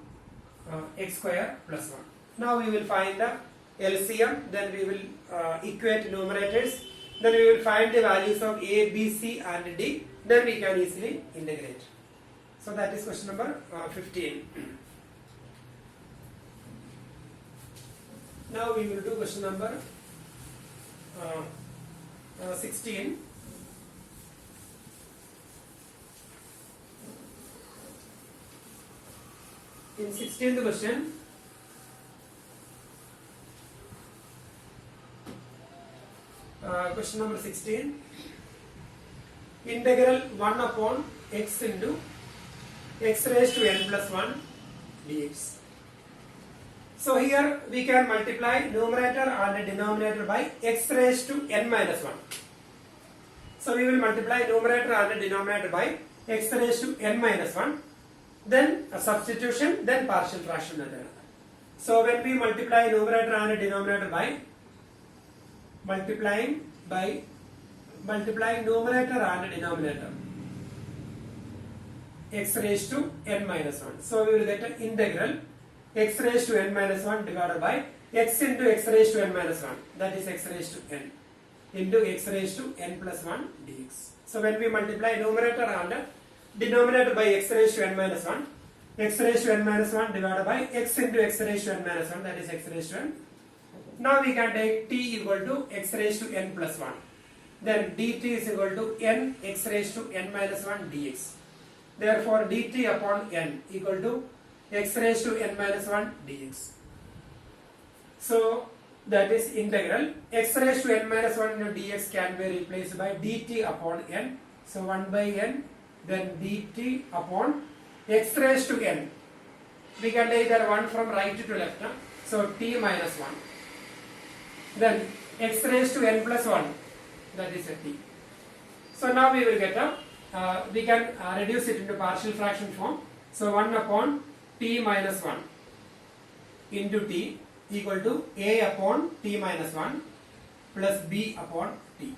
x square plus 1. Now we will find the LCM, then we will equate numerators, then we will find the values of a, b, c and d, then we can easily integrate. So that is question number 15. Now we will do question number 16. In 16th question, question number 16, integral 1 upon x into x raised to n plus 1 dx. So here we can multiply numerator and denominator by x raised to n minus 1. So we will multiply numerator and denominator by x raised to n minus 1. Then a substitution, then partial fraction method. So when we multiply numerator and denominator by multiplying numerator and denominator x raised to n minus 1. So we will get an integral x raised to n minus 1 divided by x into x raised to n minus 1, that is x raised to n into x raised to n plus 1 dx. So when we multiply numerator and denominator by x raised to n minus 1, x raised to n minus 1 divided by x into x raised to n minus 1, that is x raised to n. Now we can take t equal to x raised to n plus 1. Then dt is equal to n x raised to n minus 1 dx. Therefore dt upon n equal to x raised to n minus 1 dx. So that is integral x raised to n minus 1 into dx can be replaced by dt upon n. So 1 by n, then dt upon x raised to n. We can take that 1 from right to left. So t minus 1. Then x raised to n plus 1, that is a t. So now we will get a, we can reduce it into partial fraction form. So 1 upon t minus 1 into t equal to a upon t minus 1 plus b upon t.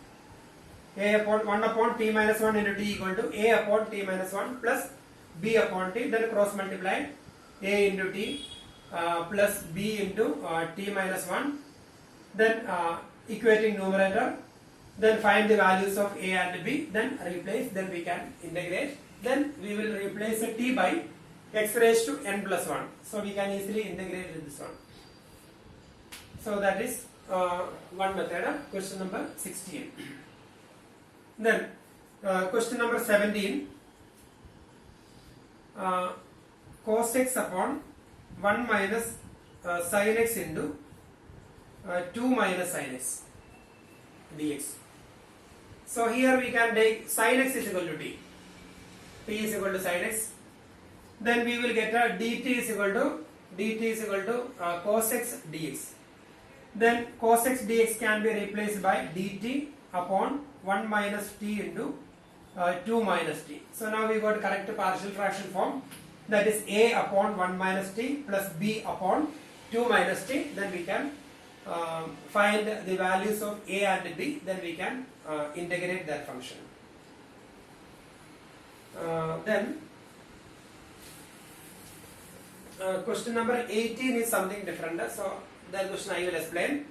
A upon 1 upon t minus 1 into t equal to a upon t minus 1 plus b upon t, then cross multiply a into t plus b into t minus 1, then equating numerator, then find the values of a and b, then replace, then we can integrate, then we will replace a t by x raised to n plus 1. So we can easily integrate with this one. So that is one method of question number 16. Then question number 17, cos x upon 1 minus sin x into 2 minus sin x dx. So here we can take sin x is equal to t is equal to sin x. Then we will get a dt is equal to cos x dx. Then cos x dx can be replaced by dt upon 1 minus t into 2 minus t. So now we got correct partial fraction form, that is a upon 1 minus t plus b upon 2 minus t. Then we can find the values of a and b, then we can integrate that function. Then question number 18 is something different. So that question I will explain.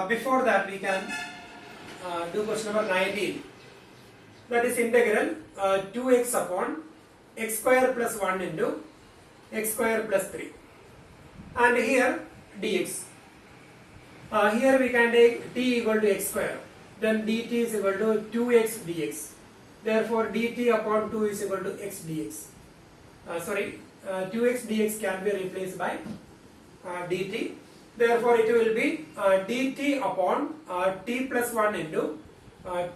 Before that, we can do question number 19. That is integral 2x upon x square plus 1 into x square plus 3. And here dx. Here we can take t equal to x square. Then dt is equal to 2x dx. Therefore dt upon 2 is equal to x dx. 2x dx can be replaced by dt. Therefore it will be dt upon t plus 1 into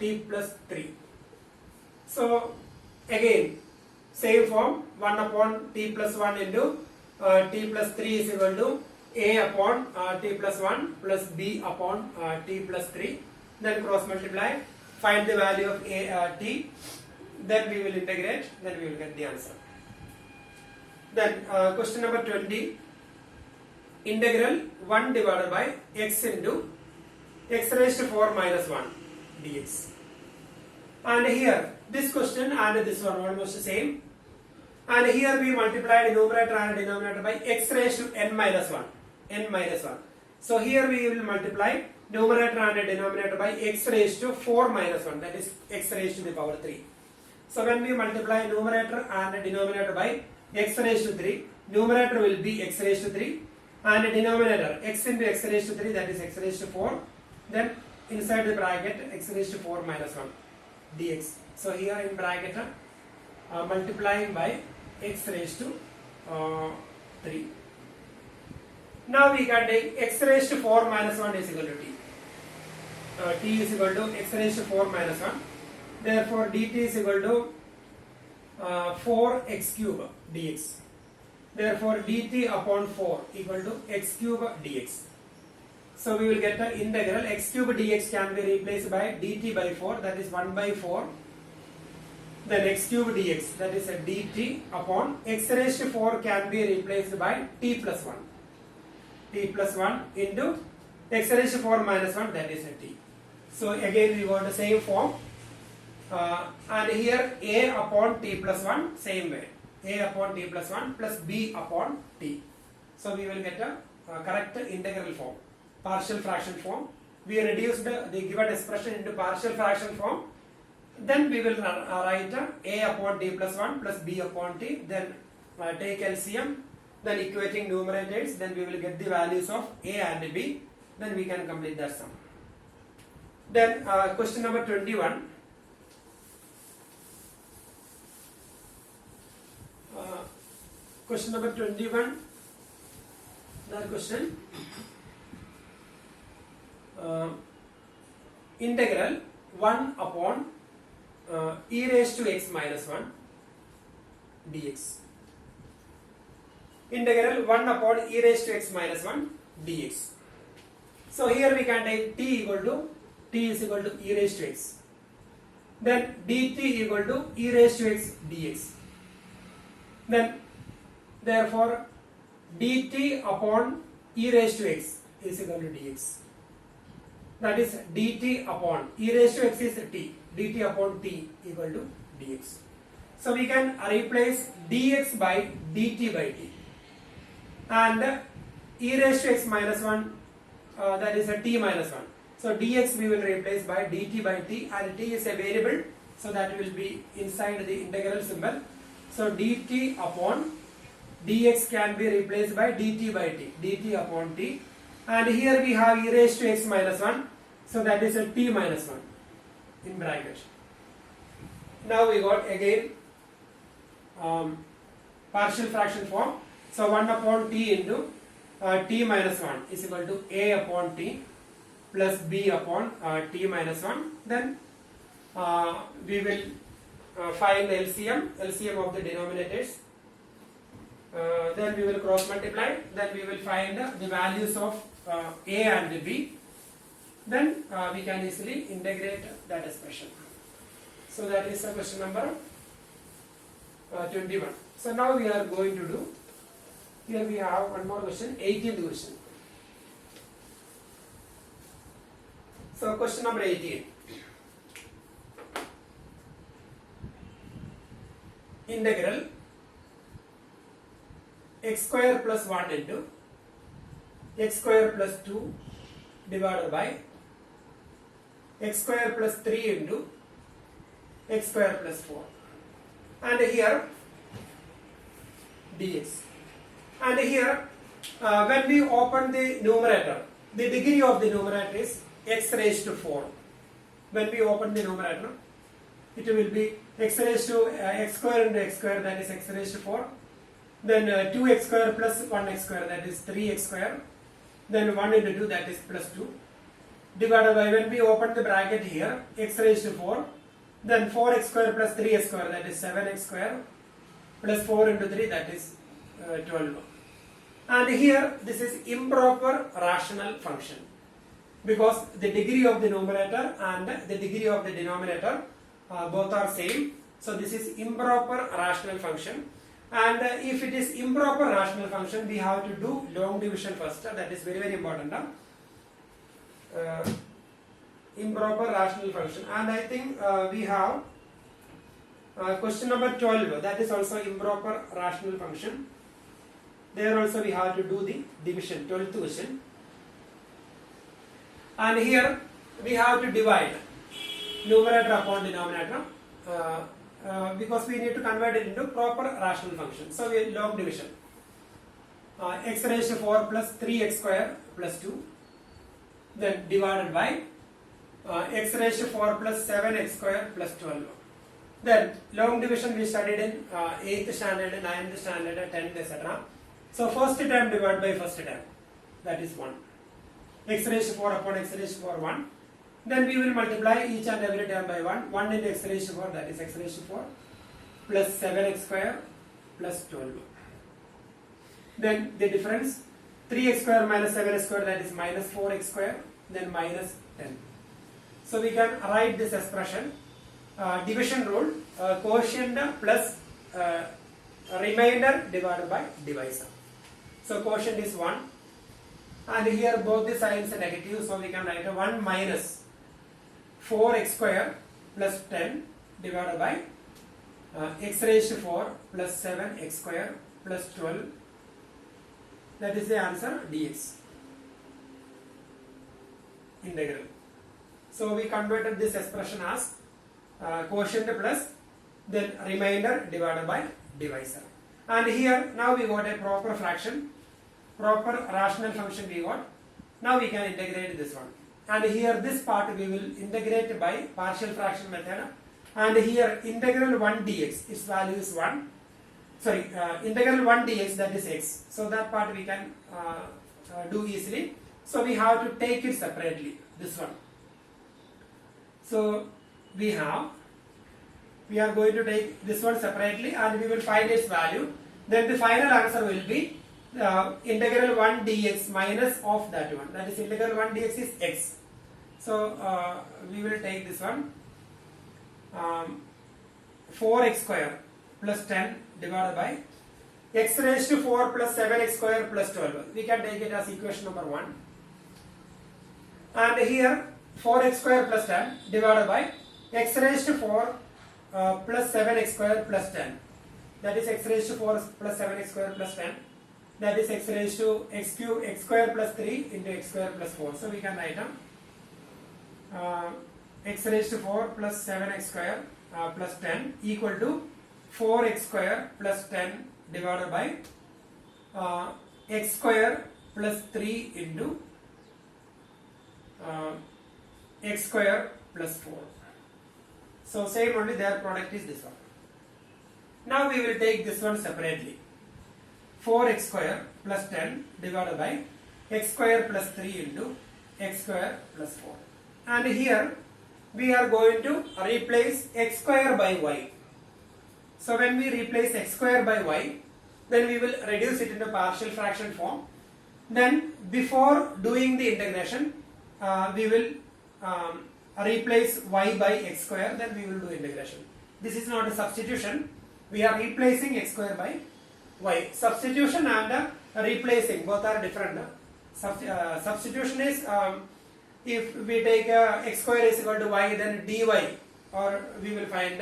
t plus 3. So again same form, 1 upon t plus 1 into t plus 3 is equal to a upon t plus 1 plus b upon t plus 3. Then cross multiply, find the value of t, then we will integrate, then we will get the answer. Then question number 20, integral 1 divided by x into x raised to 4 minus 1 dx. And here this question and this one almost the same. And here we multiply the numerator and denominator by x raised to n minus 1. So here we will multiply numerator and denominator by x raised to 4 minus 1, that is x raised to the power 3. So when we multiply numerator and denominator by x raised to 3, numerator will be x raised to 3 and denominator x into x raised to 3, that is x raised to 4. Then inside the bracket x raised to 4 minus 1 dx. So here in bracket multiplying by x raised to 3. Now we can take x raised to 4 minus 1 is equal to t. T is equal to x raised to 4 minus 1. Therefore dt is equal to 4x cube dx. Therefore dt upon 4 equal to x cube dx. So we will get the integral x cube dx can be replaced by dt by 4, that is 1 by 4. Then x cube dx, that is a dt upon x raised to 4 can be replaced by t plus 1. T plus 1 into x raised to 4 minus 1, that is a t. So again we got the same form. And here a upon t plus 1, same way. A upon t plus 1 plus b upon t. So we will get a correct integral form, partial fraction form. We reduced the given expression into partial fraction form. Then we will write a upon t plus 1 plus b upon t. Then take LCM. Then equating numerators. Then we will get the values of a and b. Then we can complete that sum. Then question number 21. Question number 21. That question. Integral 1 upon e raised to x minus 1 dx. Integral 1 upon e raised to x minus 1 dx. So here we can take t is equal to e raised to x. Then dt equal to e raised to x dx. Then therefore dt upon e raised to x is equal to dx. That is dt upon e raised to x is t. Dt upon t equal to dx. So we can replace dx by dt by t. And e raised to x minus 1, that is a t minus 1. So dx we will replace by dt by t, and t is a variable, so that will be inside the integral symbol. So dt upon dx can be replaced by dt by t, dt upon t. And here we have e raised to x minus 1, so that is a t minus 1 in bracket. Now we got again partial fraction form. So 1 upon t into t minus 1 is equal to a upon t plus b upon t minus 1. Then we will find the LCM of the denominators. Then we will cross multiply. Then we will find the values of a and b. Then we can easily integrate that expression. So that is the question number 21. So now we are going to do, here we have one more question, 18th question. So question number 18. Integral x square plus 1 into x square plus 2 divided by x square plus 3 into x square plus 4, and here dx. And here when we open the numerator, the degree of the numerator is x raised to 4. When we open the numerator, it will be x raised to x square into x square, that is x raised to 4. Then 2x square plus 1x square, that is 3x square. Then 1 into 2, that is plus 2. Divided by, when we open the bracket here, x raised to 4. Then 4x square plus 3x square, that is 7x square. Plus 4 into 3, that is 12. And here, this is improper rational function, because the degree of the numerator and the degree of the denominator both are same. So this is improper rational function. And if it is improper rational function, we have to do long division first. That is very, very important. Improper rational function. And I think we have question number 12. That is also improper rational function. There also we have to do the division, 12th question. And here we have to divide numerator upon denominator. Because we need to convert it into proper rational function. So we log division. X raised to 4 plus 3x square plus 2. Then divided by x raised to 4 plus 7x square plus 12. Then long division we studied in 8th standard, 9th standard, 10th, etc. So first term divided by first term. That is 1. X raised to 4 upon x raised to 4, 1. Then we will multiply each and every term by 1. 1 into x raised to 4, that is x raised to 4, plus 7x square plus 12. Then the difference, 3x square minus 7x square, that is minus 4x square, then minus 10. So we can write this expression, division rule, quotient plus remainder divided by divisor. So quotient is 1. And here both the signs are negative, so we can write 1 minus 4x square plus 10 divided by x raised to 4 plus 7x square plus 12. That is the answer, dx. Integral. So we converted this expression as quotient plus then remainder divided by divisor. And here now we got a proper fraction, proper rational function we got. Now we can integrate this one. And here this part we will integrate by partial fraction method. And here integral 1 dx, its value is 1. Sorry, integral 1 dx, that is x. So that part we can do easily. So we have to take it separately, this one. So we are going to take this one separately and we will find its value. Then the final answer will be integral 1 dx minus of that one. That is integral 1 dx is x. So we will take this one, 4x square plus 10 divided by x raised to 4 plus 7x square plus 12. We can take it as equation number 1. And here 4x square plus 10 divided by x raised to 4 plus 7x square plus 10. That is x raised to 4 plus 7x square plus 10. That is x raised to x cube x square plus 3 into x square plus 4. So we can write down x raised to 4 plus 7x square plus 10 equal to 4x square plus 10 divided by x square plus 3 into x square plus 4. So same only, their product is this one. Now we will take this one separately. 4x square plus 10 divided by x square plus 3 into x square plus 4. And here we are going to replace x square by y. So when we replace x square by y, then we will reduce it into partial fraction form. Then before doing the integration, we will replace y by x square, then we will do integration. This is not a substitution. We are replacing x square by y. Substitution and replacing, both are different. Substitution is if we take x square is equal to y, then dy, or we will find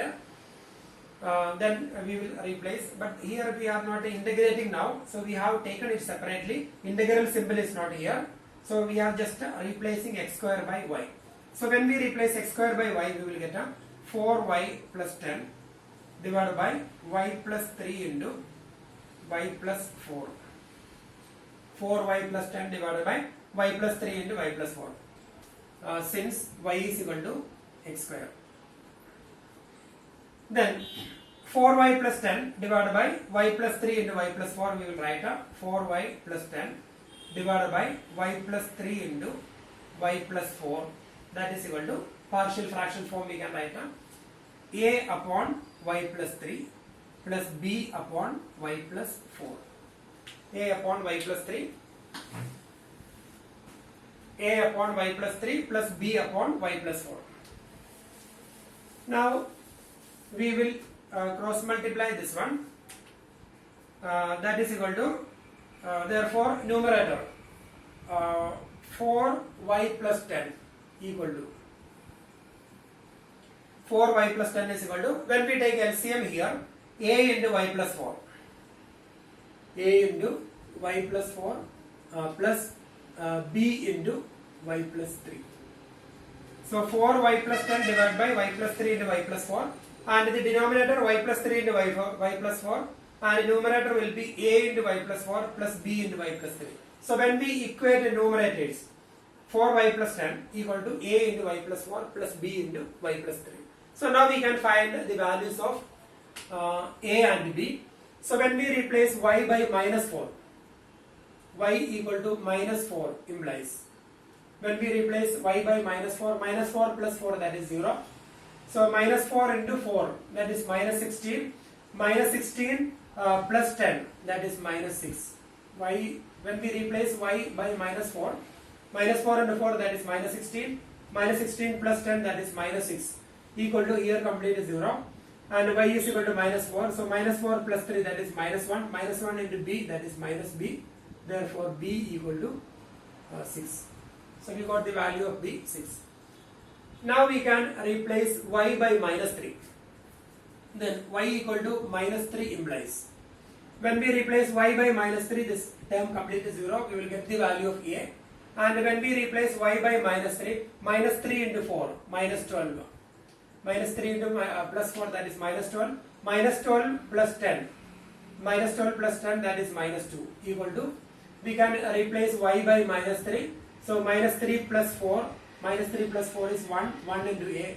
then we will replace, but here we are not integrating now, so we have taken it separately. Integral symbol is not here, so we are just replacing x square by y. So when we replace x square by y, we will get a 4y plus 10 divided by y plus 3 into y plus 4. 4y plus 10 divided by y plus 3 into y plus 4. Since y is equal to x square. Then 4y plus 10 divided by y plus 3 into y plus 4, we will write a 4y plus 10 divided by y plus 3 into y plus 4, that is equal to partial fraction form. We can write a upon y plus 3 plus b upon y plus 4. A upon y plus 3, a upon y plus 3 plus b upon y plus 4. Now we will cross multiply this one, that is equal to therefore numerator 4y plus 10 equal to 4y plus 10 is equal to, when we take LCM here, a into y plus 4, a into y plus 4 plus b into y plus 3. So 4y plus 10 divided by y plus 3 into y plus 4, and the denominator y plus 3 into y plus 4, and the numerator will be a into y plus 4 plus b into y plus 3. So when we equate the numerators, 4y plus 10 equal to a into y plus 4 plus b into y plus 3. So now we can find the values of a and b. So when we replace y by minus 4, y equal to minus 4 implies, when we replace y by minus 4 plus 4, that is 0. So minus 4 into 4, that is minus 16. Minus 16 plus 10, that is minus 6. Y, when we replace y by minus 4 into 4, that is minus 16. Minus 16 plus 10, that is minus 6. Equal to, here complete is 0. And y is equal to minus 4. So minus 4 plus 3, that is minus 1. Minus 1 into b, that is minus b. Therefore b equal to 6. So we got the value of b, 6. Now we can replace y by minus 3. Then y equal to minus 3 implies, when we replace y by minus 3, this term complete is 0, we will get the value of a. And when we replace y by minus 3 into 4, minus 12. Minus 3 into plus 4, that is minus 12. Minus 12 plus 10. Minus 12 plus 10, that is minus 2. Equal to, we can replace y by minus 3. So minus 3 plus 4. Minus 3 plus 4 is 1. 1 into a.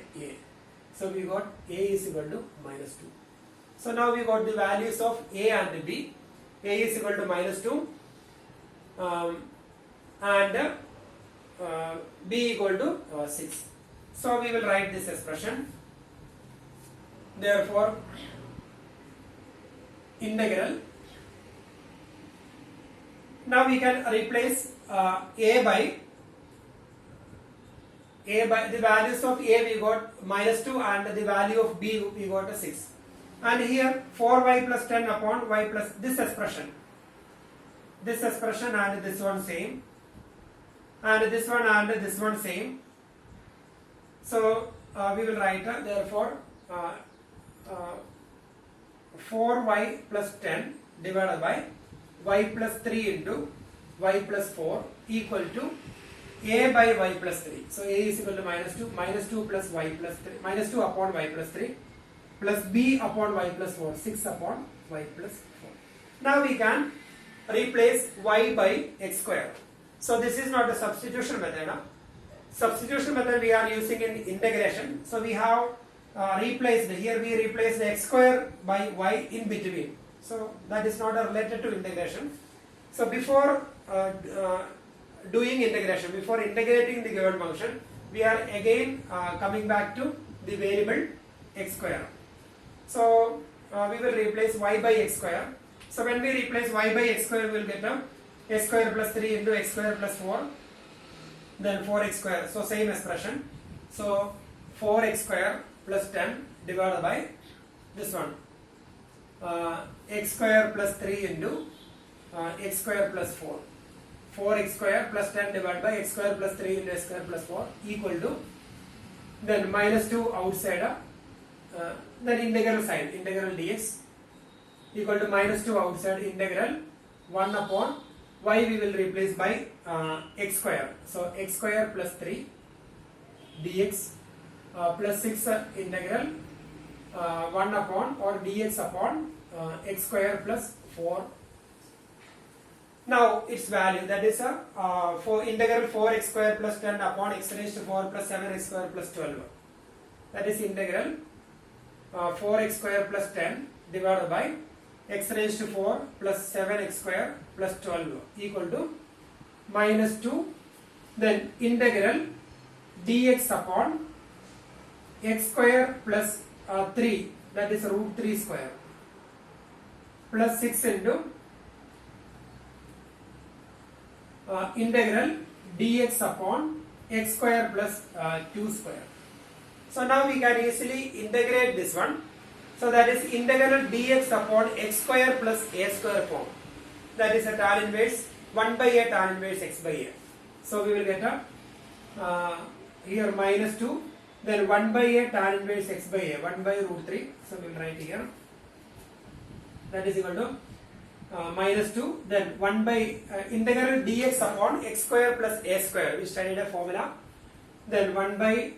So we got a is equal to minus 2. So now we got the values of a and b. A is equal to minus 2 and b equal to 6. So we will write this expression. Therefore, integral. Now we can replace a by the values of a we got minus 2 and the value of b we got a 6. And here 4y plus 10 upon y plus this expression and this one same, and this one and this one same. So we will write therefore 4y plus 10 divided by y plus 3 into y plus 4 equal to a by y plus 3. So a is equal to minus 2 plus y plus 3, minus 2 upon y plus 3 plus b upon y plus 4, 6 upon y plus 4. Now we can replace y by x square. So this is not a substitution method. Substitution method we are using in integration. So we have replaced, here we replace the x square by y in between. So that is not related to integration. So before doing integration, before integrating the given function, we are again coming back to the variable x square. So we will replace y by x square. So when we replace y by x square, we will get a x square plus 3 into x square plus 4, then 4x square. So same expression. So 4x square plus 10 divided by this one, x square plus 3 into x square plus 4. 4x square plus 10 divided by x square plus 3 into x square plus 4 equal to, then minus 2 outside then integral sign, integral dx equal to minus 2 outside, integral 1 upon y we will replace by x square. So x square plus 3 dx plus 6 integral 1 upon or dx upon x square plus 4. Now its value, that is for integral 4x square plus 10 upon x raised to 4 plus 7x square plus 12. That is integral 4x square plus 10 divided by x raised to 4 plus 7x square plus 12 equal to minus 2. Then integral dx upon x square plus 3, that is root 3 square, plus 6 into integral dx upon x square plus 2 square. So now we can easily integrate this one. So that is integral dx upon x square plus a square form. That is a tan inverse 1 by a tan inverse x by a. So we will get a here minus 2, then 1 by a tan inverse x by a, 1 by root 3. So we will write here. That is equal to minus 2, then 1 by integral dx upon x square plus a square. We studied a formula. Then 1 by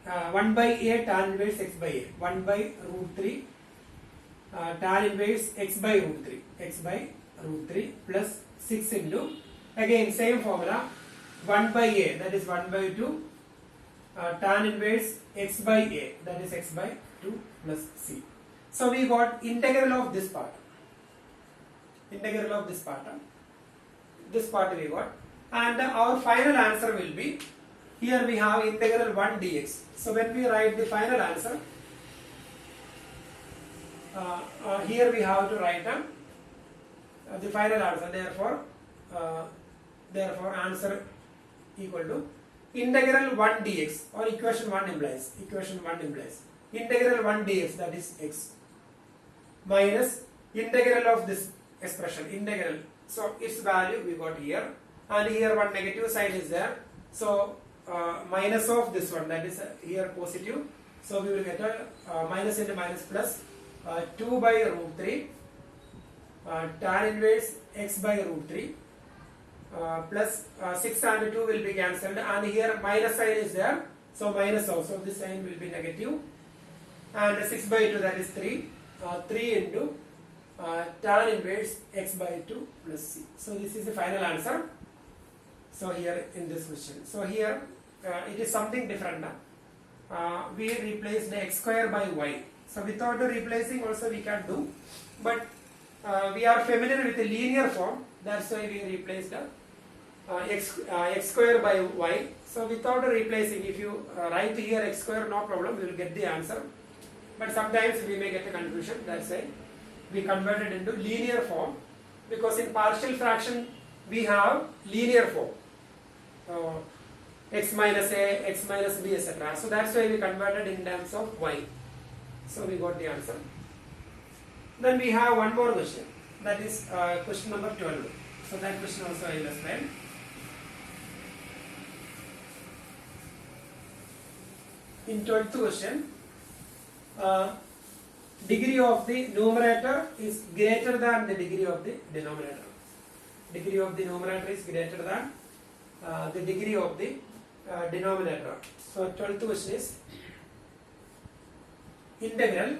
a tan inverse x by a, 1 by root 3 tan inverse x by root 3, x by root 3 plus 6 into, again same formula, 1 by a, that is 1 by 2 tan inverse x by a, that is x by 2 plus c. So we got integral of this part. Integral of this part we got, and our final answer will be, here we have integral 1 dx. So when we write the final answer, here we have to write the final answer. Therefore answer equal to integral 1 dx, or equation 1 implies integral 1 dx, that is x, minus integral of this expression, integral. So its value we got here, and here one negative sign is there. So minus of this one, that is here positive. So we will get a minus into minus plus 2 by root 3 tan inverse x by root 3 plus 6 and 2 will be cancelled, and here minus sign is there. So minus also, this sign will be negative, and 6 by 2, that is 3 into tan inverse x by 2 plus c. So this is the final answer. So here in this question, so here it is something different. We replace the x square by y. So without replacing also we can do, but we are familiar with the linear form. That's why we replaced x square by y. So without replacing, if you write here x square, no problem, we will get the answer. But sometimes we may get a confusion. That's why we converted into linear form, because in partial fraction we have linear form, x minus a, x minus b, etc. So that's why we converted in terms of y. So we got the answer. Then we have one more question, that is question number 12. So that question also I will explain. In 12th question, degree of the numerator is greater than the degree of the denominator. Degree of the numerator is greater than the degree of the denominator. So 12th question is integral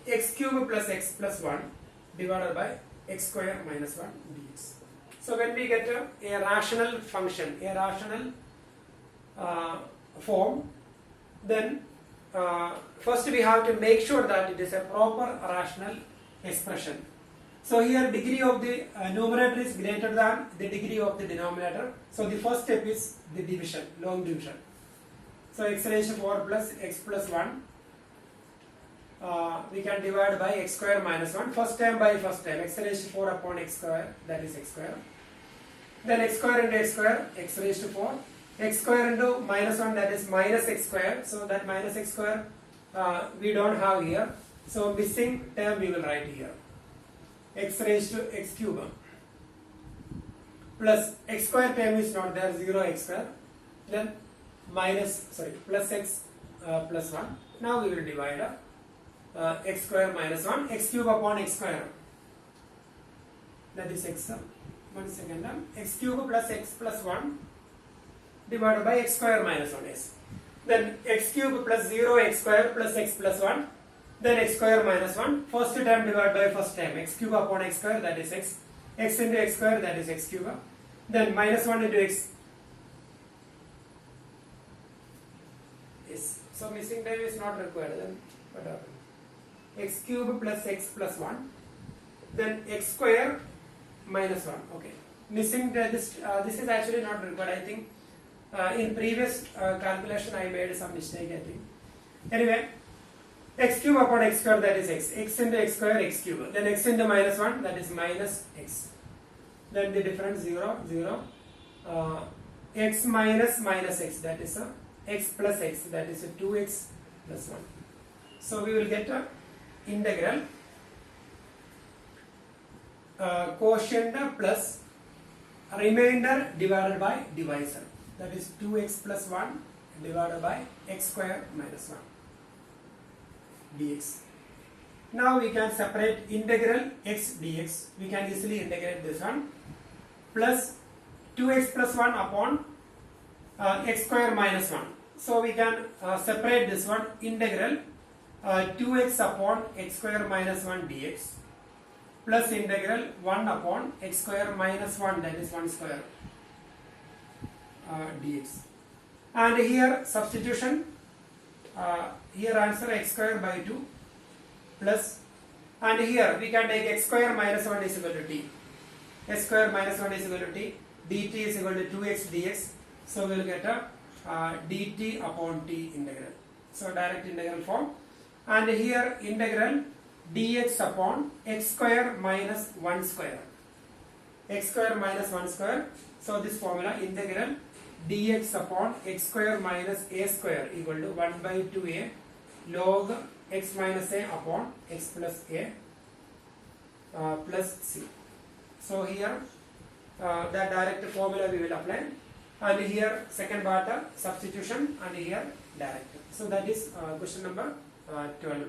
x cube plus x plus 1 divided by x square minus 1 dx. So when we get a rational function, a rational form, then first we have to make sure that it is a proper rational expression. So here degree of the numerator is greater than the degree of the denominator. So the first step is the division, long division. So x raised to 4 plus x plus 1, we can divide by x square minus 1. First term by first term, x raised to 4 upon x square, that is x square. Then x square into x square, x raised to 4. X square into minus 1, that is minus x square. So that minus x square we don't have here. So missing term we will write here. X raised to x cube plus x square term is not there, 0 x square. Then plus x plus 1 Now we will divide x square minus 1, x cube upon x square. That is x. 1 second. X cube plus x plus 1 divided by x square minus 1 is. Then x cube plus 0 x square plus x plus 1. Then x square minus 1. First term divided by first term. X cube upon x square, that is x. X into x square, that is x cube. Then minus 1 into x. Yes. So missing term is not required. Then what happens? X cube plus x plus 1. Then x square minus 1. Okay. Missing this is actually not required. I think in previous calculation I made some mistake, I think. Anyway, x cube upon x square, that is x. X into x square, x cube. Then x into minus 1, that is minus x. Then the difference 0, 0. X minus minus x, that is x plus x, that is 2x plus 1. So we will get a integral quotient plus remainder divided by divisor, that is 2x plus 1 divided by x square minus 1 dx. Now we can separate integral x dx. We can easily integrate this one plus 2x plus 1 upon x square minus 1. So we can separate this one, integral 2x upon x square minus 1 dx plus integral 1 upon x square minus 1, that is 1 square dx. And here substitution, here answer x square by 2 plus, and here we can take x square minus 1 is equal to t. X square minus 1 is equal to t. dt is equal to 2x dx. So we will get a dt upon t integral. So direct integral form. And here integral dx upon x square minus 1 square. X square minus 1 square. So this formula, integral dx upon x square minus a square equal to 1 by 2a log x minus a upon x plus a plus c. So here the direct formula we will apply, and here second part substitution, and here direct. So that is question number 12.